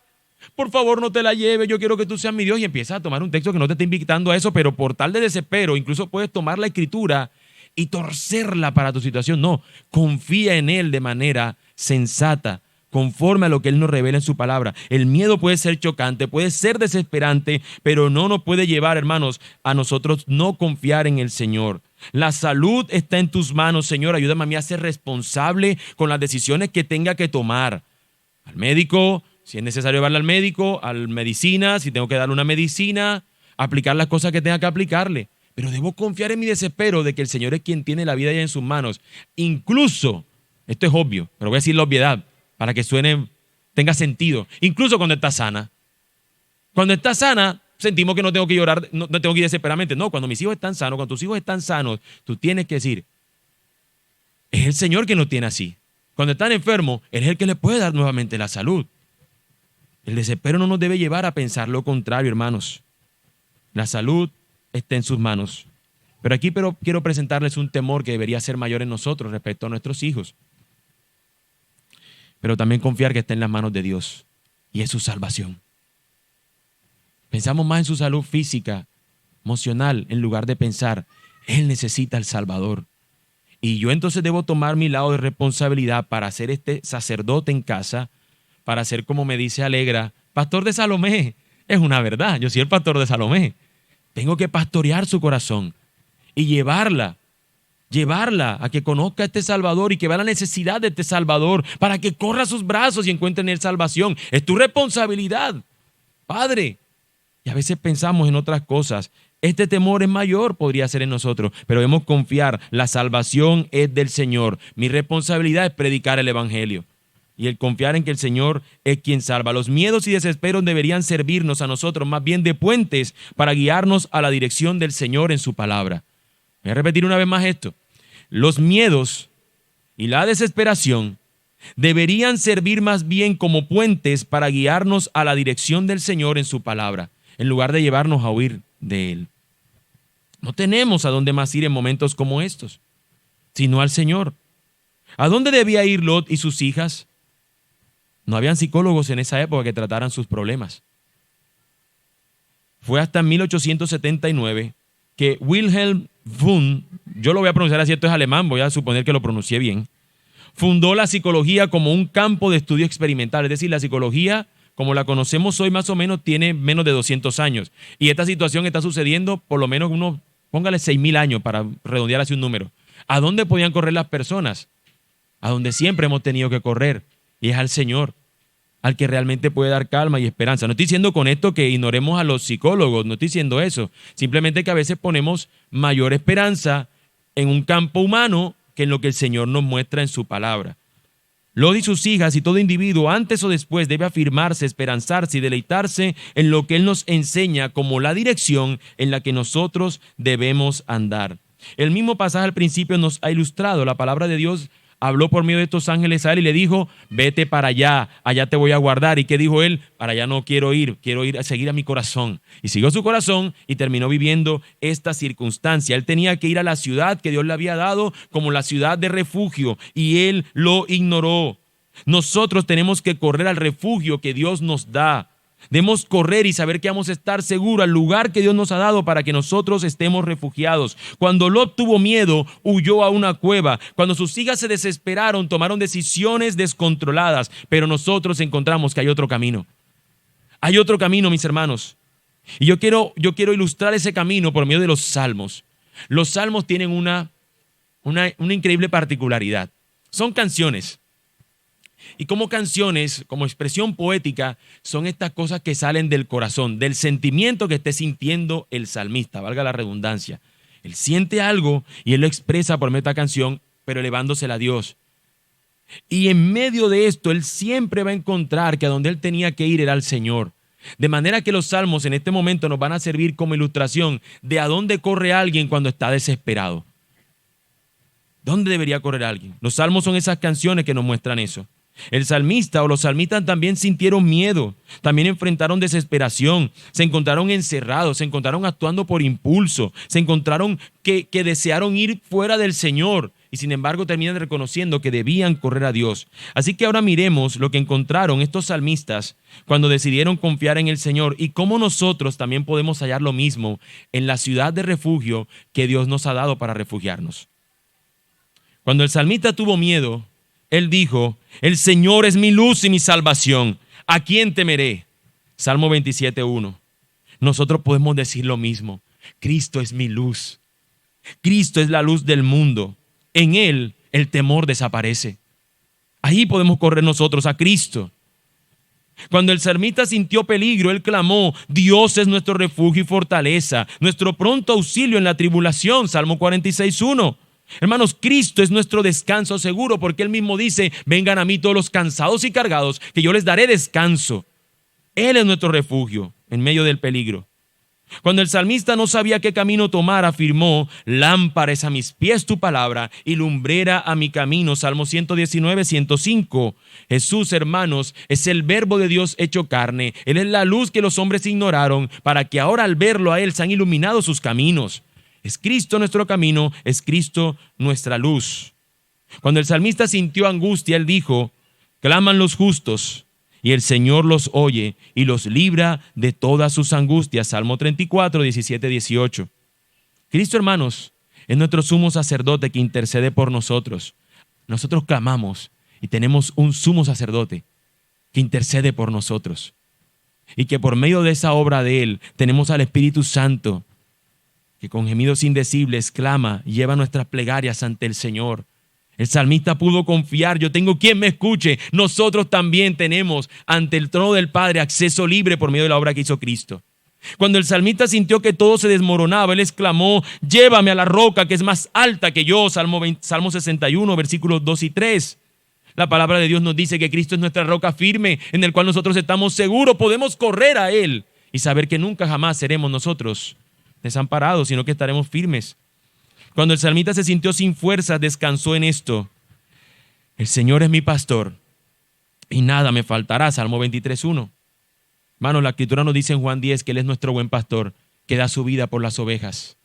A: Por favor, no te la lleves, yo quiero que tú seas mi Dios. Y empiezas a tomar un texto que no te está invitando a eso, pero por tal de desespero, incluso puedes tomar la escritura y torcerla para tu situación. No, confía en Él de manera sensata, conforme a lo que Él nos revela en su palabra. El miedo puede ser chocante, puede ser desesperante, pero no nos puede llevar, hermanos, a nosotros no confiar en el Señor. La salud está en tus manos, Señor. Ayúdame a mí a ser responsable con las decisiones que tenga que tomar. Al médico, si es necesario llevarle al médico, a la medicina, si tengo que darle una medicina, aplicar las cosas que tenga que aplicarle. Pero debo confiar en mi desespero de que el Señor es quien tiene la vida ya en sus manos. Incluso, esto es obvio, pero voy a decir la obviedad para que tenga sentido. Incluso cuando está sana. Cuando está sana, sentimos que no tengo que llorar, no tengo que ir desesperadamente. No, cuando mis hijos están sanos, cuando tus hijos están sanos, tú tienes que decir, es el Señor que nos tiene así. Cuando están enfermos, Él es el que les puede dar nuevamente la salud. El desespero no nos debe llevar a pensar lo contrario, hermanos. La salud está en sus manos. Pero aquí quiero presentarles un temor que debería ser mayor en nosotros respecto a nuestros hijos. Pero también confiar que está en las manos de Dios y es su salvación. Pensamos más en su salud física, emocional, en lugar de pensar, Él necesita al Salvador. Y yo entonces debo tomar mi lado de responsabilidad para ser este sacerdote en casa, para ser, como me dice Alegra, pastor de Salomé. Es una verdad, yo soy el pastor de Salomé. Tengo que pastorear su corazón y llevarla a que conozca a este Salvador y que vea la necesidad de este Salvador para que corra a sus brazos y encuentre en Él salvación. Es tu responsabilidad, Padre. Y a veces pensamos en otras cosas. Este temor es mayor, podría ser en nosotros, pero debemos confiar. La salvación es del Señor. Mi responsabilidad es predicar el Evangelio y el confiar en que el Señor es quien salva. Los miedos y desesperos deberían servirnos a nosotros más bien de puentes para guiarnos a la dirección del Señor en su palabra. Voy a repetir una vez más esto. Los miedos y la desesperación deberían servir más bien como puentes para guiarnos a la dirección del Señor en su palabra, en lugar de llevarnos a huir de Él. No tenemos a dónde más ir en momentos como estos, sino al Señor. ¿A dónde debía ir Lot y sus hijas? No habían psicólogos en esa época que trataran sus problemas. Fue hasta 1879 que Wilhelm Wundt, yo lo voy a pronunciar así, esto es alemán, voy a suponer que lo pronuncié bien, fundó la psicología como un campo de estudio experimental. Es decir, la psicología, como la conocemos hoy, más o menos tiene menos de 200 años. Y esta situación está sucediendo por lo menos unos, póngale 6.000 años para redondear así un número. ¿A dónde podían correr las personas? A donde siempre hemos tenido que correr, y es al Señor, al que realmente puede dar calma y esperanza. No estoy diciendo con esto que ignoremos a los psicólogos, no estoy diciendo eso. Simplemente que a veces ponemos mayor esperanza en un campo humano que en lo que el Señor nos muestra en su palabra. Lot y sus hijas y todo individuo antes o después debe afirmarse, esperanzarse y deleitarse en lo que Él nos enseña como la dirección en la que nosotros debemos andar. El mismo pasaje al principio nos ha ilustrado. La palabra de Dios habló por medio de estos ángeles a él y le dijo: vete para allá, allá te voy a guardar. ¿Y qué dijo él? Para allá no quiero ir a seguir a mi corazón. Y siguió su corazón y terminó viviendo esta circunstancia. Él tenía que ir a la ciudad que Dios le había dado como la ciudad de refugio, y él lo ignoró. Nosotros tenemos que correr al refugio que Dios nos da. Debemos correr y saber que vamos a estar seguros al lugar que Dios nos ha dado para que nosotros estemos refugiados. Cuando Lot tuvo miedo, huyó a una cueva. Cuando sus hijas se desesperaron, tomaron decisiones descontroladas. Pero nosotros encontramos que hay otro camino. Hay otro camino, mis hermanos. Y yo quiero ilustrar ese camino por medio de los salmos. Los salmos tienen una increíble particularidad. Son canciones. Y como canciones, como expresión poética, son estas cosas que salen del corazón, del sentimiento que esté sintiendo el salmista, valga la redundancia. Él siente algo y él lo expresa por medio de esta canción, pero elevándosela a Dios. Y en medio de esto, él siempre va a encontrar que a donde él tenía que ir era al Señor. De manera que los salmos en este momento nos van a servir como ilustración de a dónde corre alguien cuando está desesperado. ¿Dónde debería correr alguien? Los salmos son esas canciones que nos muestran eso. El salmista o los salmistas también sintieron miedo, también enfrentaron desesperación, se encontraron encerrados, se encontraron actuando por impulso, se encontraron que desearon ir fuera del Señor y sin embargo terminan reconociendo que debían correr a Dios. Así que ahora miremos lo que encontraron estos salmistas cuando decidieron confiar en el Señor y cómo nosotros también podemos hallar lo mismo en la ciudad de refugio que Dios nos ha dado para refugiarnos. Cuando el salmista tuvo miedo, él dijo: el Señor es mi luz y mi salvación, ¿a quién temeré? Salmo 27:1. Nosotros podemos decir lo mismo. Cristo es mi luz. Cristo es la luz del mundo. En Él el temor desaparece. Ahí podemos correr nosotros a Cristo. Cuando el salmista sintió peligro, él clamó: Dios es nuestro refugio y fortaleza, nuestro pronto auxilio en la tribulación. Salmo 46:1. Hermanos, Cristo es nuestro descanso seguro, porque Él mismo dice: vengan a mí todos los cansados y cargados, que yo les daré descanso. Él es nuestro refugio en medio del peligro. Cuando el salmista no sabía qué camino tomar, afirmó: lámpara es a mis pies tu palabra y lumbrera a mi camino. Salmo 119:105. Jesús, hermanos, es el verbo de Dios hecho carne. Él es la luz que los hombres ignoraron, para que ahora al verlo a Él se han iluminado sus caminos. Es Cristo nuestro camino, es Cristo nuestra luz. Cuando el salmista sintió angustia, él dijo: claman los justos, y el Señor los oye y los libra de todas sus angustias. Salmo 34:17-18. Cristo, hermanos, es nuestro sumo sacerdote que intercede por nosotros. Nosotros clamamos y tenemos un sumo sacerdote que intercede por nosotros. Y que por medio de esa obra de Él tenemos al Espíritu Santo, que con gemidos indecibles clama y lleva nuestras plegarias ante el Señor. El salmista pudo confiar: yo tengo quien me escuche. Nosotros también tenemos ante el trono del Padre acceso libre por medio de la obra que hizo Cristo. Cuando el salmista sintió que todo se desmoronaba, él exclamó: llévame a la roca que es más alta que yo. Salmo 61, versículos 2 y 3. La palabra de Dios nos dice que Cristo es nuestra roca firme, en el cual nosotros estamos seguros, podemos correr a Él y saber que nunca jamás seremos nosotros desamparados, sino que estaremos firmes. Cuando el salmista se sintió sin fuerzas, descansó en esto: El Señor es mi pastor y nada me faltará. Salmo 23:1. Hermanos, la Escritura nos dice en Juan 10 que Él es nuestro buen pastor, que da su vida por las ovejas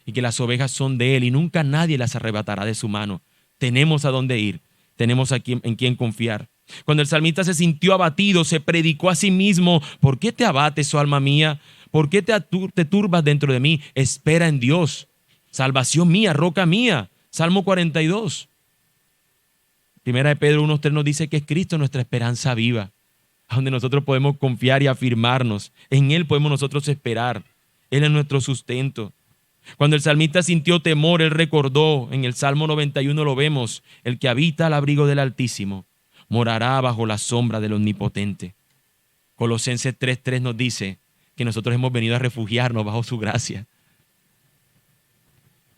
A: y que las ovejas son de Él y nunca nadie las arrebatará de su mano. Tenemos a dónde ir, tenemos en quién confiar. Cuando el salmista se sintió abatido, se predicó a sí mismo: ¿por qué te abates, oh alma mía? ¿Por qué te turbas dentro de mí? Espera en Dios, salvación mía, roca mía. Salmo 42. Primera de Pedro 1:3 nos dice que es Cristo nuestra esperanza viva, a donde nosotros podemos confiar y afirmarnos. En Él podemos nosotros esperar. Él es nuestro sustento. Cuando el salmista sintió temor, él recordó, en el Salmo 91 lo vemos: el que habita al abrigo del Altísimo morará bajo la sombra del Omnipotente. Colosenses 3:3 nos dice que nosotros hemos venido a refugiarnos bajo su gracia.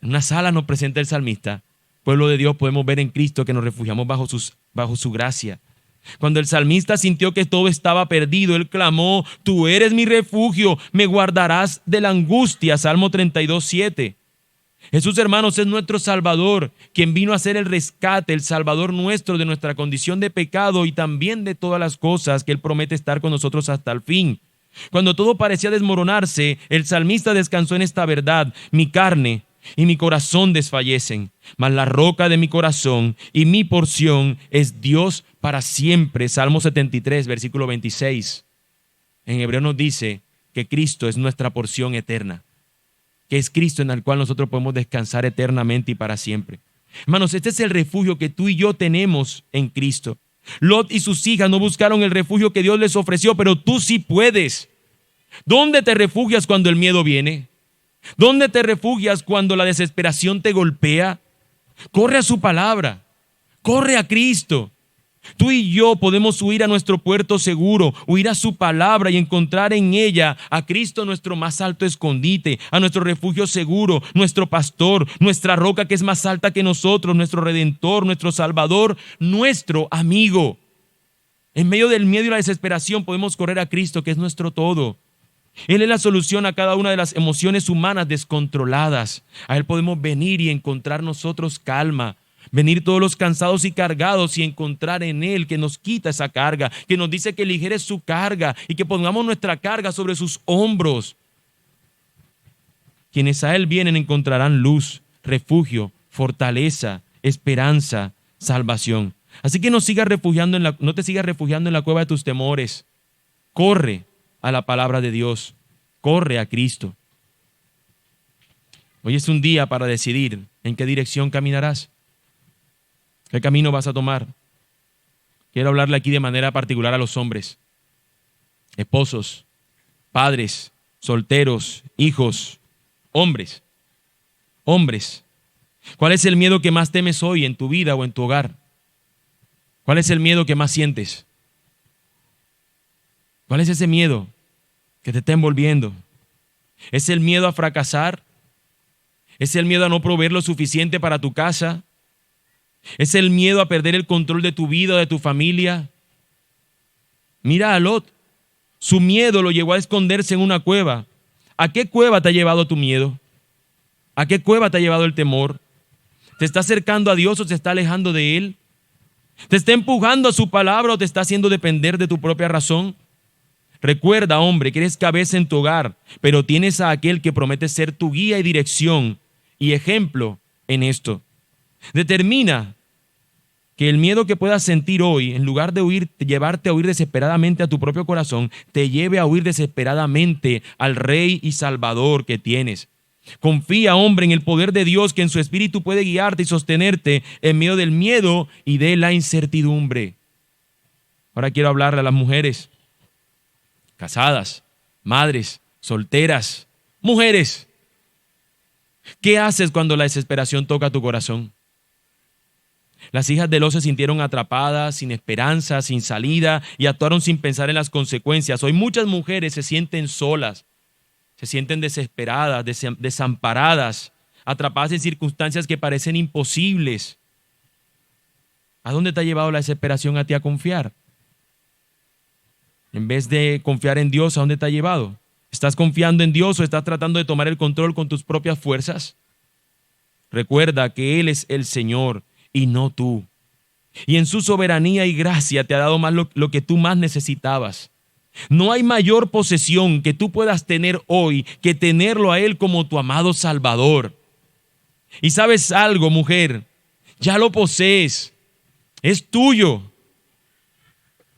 A: En una sala nos presenta el salmista: pueblo de Dios, podemos ver en Cristo que nos refugiamos bajo su gracia. Cuando el salmista sintió que todo estaba perdido, él clamó: tú eres mi refugio, me guardarás de la angustia. Salmo 32:7. Jesús, hermanos, es nuestro Salvador, quien vino a ser el rescate, el Salvador nuestro de nuestra condición de pecado y también de todas las cosas que Él promete estar con nosotros hasta el fin. Cuando todo parecía desmoronarse, el salmista descansó en esta verdad: mi carne y mi corazón desfallecen, mas la roca de mi corazón y mi porción es Dios para siempre. Salmo 73, versículo 26. En hebreo nos dice que Cristo es nuestra porción eterna, que es Cristo en el cual nosotros podemos descansar eternamente y para siempre. Hermanos, este es el refugio que tú y yo tenemos en Cristo. Lot y sus hijas no buscaron el refugio que Dios les ofreció, pero tú sí puedes. ¿Dónde te refugias cuando el miedo viene? ¿Dónde te refugias cuando la desesperación te golpea? Corre a su palabra, corre a Cristo. Tú y yo podemos huir a nuestro puerto seguro, huir a su palabra y encontrar en ella a Cristo, nuestro más alto escondite, a nuestro refugio seguro, nuestro pastor, nuestra roca que es más alta que nosotros, nuestro redentor, nuestro salvador, nuestro amigo. En medio del miedo y la desesperación podemos correr a Cristo, que es nuestro todo. Él es la solución a cada una de las emociones humanas descontroladas. A Él podemos venir y encontrar nosotros calma. Venir todos los cansados y cargados y encontrar en Él que nos quita esa carga, que nos dice que ligere su carga y que pongamos nuestra carga sobre sus hombros. Quienes a Él vienen encontrarán luz, refugio, fortaleza, esperanza, salvación. Así que no te sigas refugiando en la cueva de tus temores. Corre a la palabra de Dios, corre a Cristo. Hoy es un día para decidir en qué dirección caminarás. ¿Qué camino vas a tomar? Quiero hablarle aquí de manera particular a los hombres, esposos, padres, solteros, hijos, hombres. ¿Cuál es el miedo que más temes hoy en tu vida o en tu hogar? ¿Cuál es el miedo que más sientes? ¿Cuál es ese miedo que te está envolviendo? ¿Es el miedo a fracasar? ¿Es el miedo a no proveer lo suficiente para tu casa? ¿Es el miedo a perder el control de tu vida o de tu familia? Mira a Lot. Su miedo lo llevó a esconderse en una cueva. ¿A qué cueva te ha llevado tu miedo? ¿A qué cueva te ha llevado el temor? ¿Te está acercando a Dios o te está alejando de Él? ¿Te está empujando a su palabra o te está haciendo depender de tu propia razón? Recuerda, hombre, que eres cabeza en tu hogar, pero tienes a aquel que promete ser tu guía y dirección y ejemplo en esto. Determina que el miedo que puedas sentir hoy, en lugar de llevarte a huir desesperadamente a tu propio corazón, te lleve a huir desesperadamente al Rey y Salvador que tienes. Confía, hombre, en el poder de Dios, que en su espíritu puede guiarte y sostenerte en medio del miedo y de la incertidumbre. Ahora quiero hablarle a las mujeres casadas, madres, solteras, mujeres. ¿Qué haces cuando la desesperación toca tu corazón? Las hijas de Lot se sintieron atrapadas, sin esperanza, sin salida y actuaron sin pensar en las consecuencias. Hoy muchas mujeres se sienten solas, se sienten desesperadas, desamparadas, atrapadas en circunstancias que parecen imposibles. ¿A dónde te ha llevado la desesperación a ti a confiar? En vez de confiar en Dios, ¿a dónde te ha llevado? ¿Estás confiando en Dios o estás tratando de tomar el control con tus propias fuerzas? Recuerda que Él es el Señor y no tú. Y en su soberanía y gracia te ha dado más lo que tú más necesitabas. No hay mayor posesión que tú puedas tener hoy que tenerlo a Él como tu amado Salvador. Y sabes algo, mujer, ya lo posees, es tuyo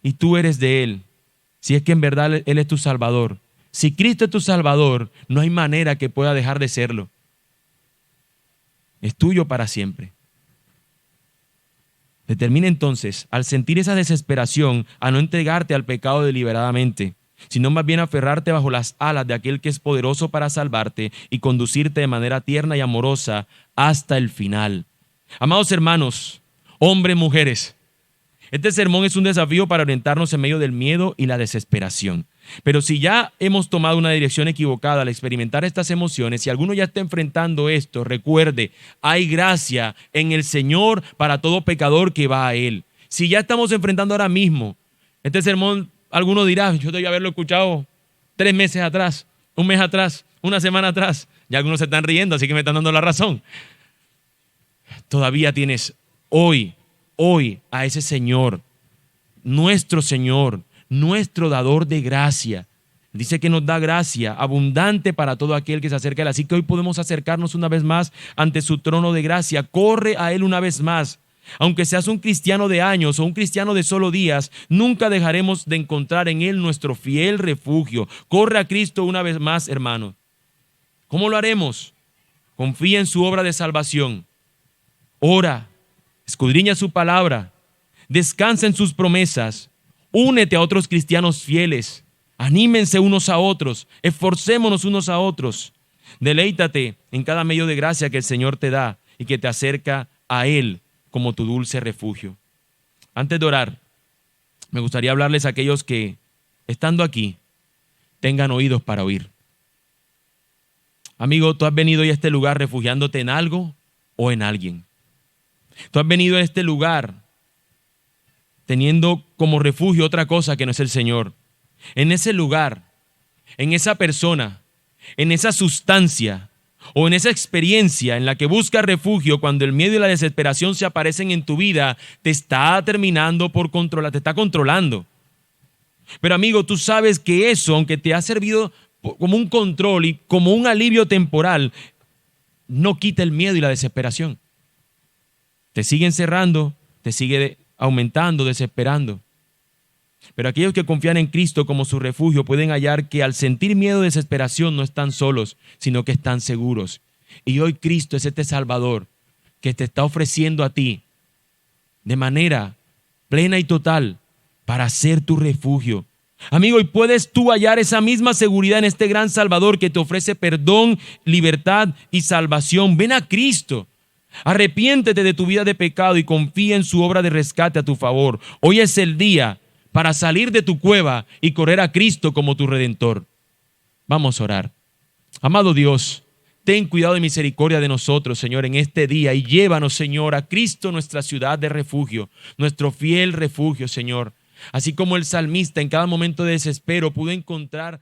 A: y tú eres de Él. Si es que en verdad Él es tu Salvador. Si Cristo es tu Salvador, no hay manera que pueda dejar de serlo. Es tuyo para siempre. Determina entonces, al sentir esa desesperación, a no entregarte al pecado deliberadamente, sino más bien aferrarte bajo las alas de aquel que es poderoso para salvarte y conducirte de manera tierna y amorosa hasta el final. Amados hermanos, hombres, mujeres, este sermón es un desafío para orientarnos en medio del miedo y la desesperación. Pero si ya hemos tomado una dirección equivocada al experimentar estas emociones, si alguno ya está enfrentando esto, recuerde, hay gracia en el Señor para todo pecador que va a Él. Si ya estamos enfrentando ahora mismo este sermón, alguno dirá, yo debí haberlo escuchado 3 meses atrás, 1 mes atrás, 1 semana atrás. Ya algunos se están riendo, así que me están dando la razón. Todavía tienes hoy a ese Señor, nuestro dador de gracia. Dice que nos da gracia abundante para todo aquel que se acerca a Él. Así que hoy podemos acercarnos una vez más ante su trono de gracia. Corre a Él una vez más. Aunque seas un cristiano de años o un cristiano de solo días, nunca dejaremos de encontrar en Él nuestro fiel refugio. Corre a Cristo una vez más, hermano. ¿Cómo lo haremos? Confía en su obra de salvación. Ora, escudriña su palabra, descansa en sus promesas, únete a otros cristianos fieles, anímense unos a otros, esforcémonos unos a otros. Deleítate en cada medio de gracia que el Señor te da y que te acerca a Él como tu dulce refugio. Antes de orar, me gustaría hablarles a aquellos que, estando aquí, tengan oídos para oír. Amigo, tú has venido hoy a este lugar refugiándote en algo o en alguien. Tú has venido a este lugar teniendo como refugio otra cosa que no es el Señor. En ese lugar, en esa persona, en esa sustancia o en esa experiencia en la que buscas refugio cuando el miedo y la desesperación se aparecen en tu vida, te está terminando por controlar, te está controlando. Pero amigo, tú sabes que eso, aunque te ha servido como un control y como un alivio temporal, no quita el miedo y la desesperación. Te sigue encerrando, te sigue aumentando, desesperando. Pero aquellos que confían en Cristo como su refugio pueden hallar que al sentir miedo y desesperación no están solos, sino que están seguros. Y hoy Cristo es este Salvador que te está ofreciendo a ti de manera plena y total para ser tu refugio. Amigo, y puedes tú hallar esa misma seguridad en este gran Salvador que te ofrece perdón, libertad y salvación. Ven a Cristo. Arrepiéntete de tu vida de pecado y confía en su obra de rescate a tu favor. Hoy es el día para salir de tu cueva y correr a Cristo como tu Redentor. Vamos a orar. Amado Dios, ten cuidado y misericordia de nosotros, Señor, en este día y llévanos, Señor, a Cristo, nuestra ciudad de refugio, nuestro fiel refugio, Señor. Así como el salmista en cada momento de desespero pudo encontrar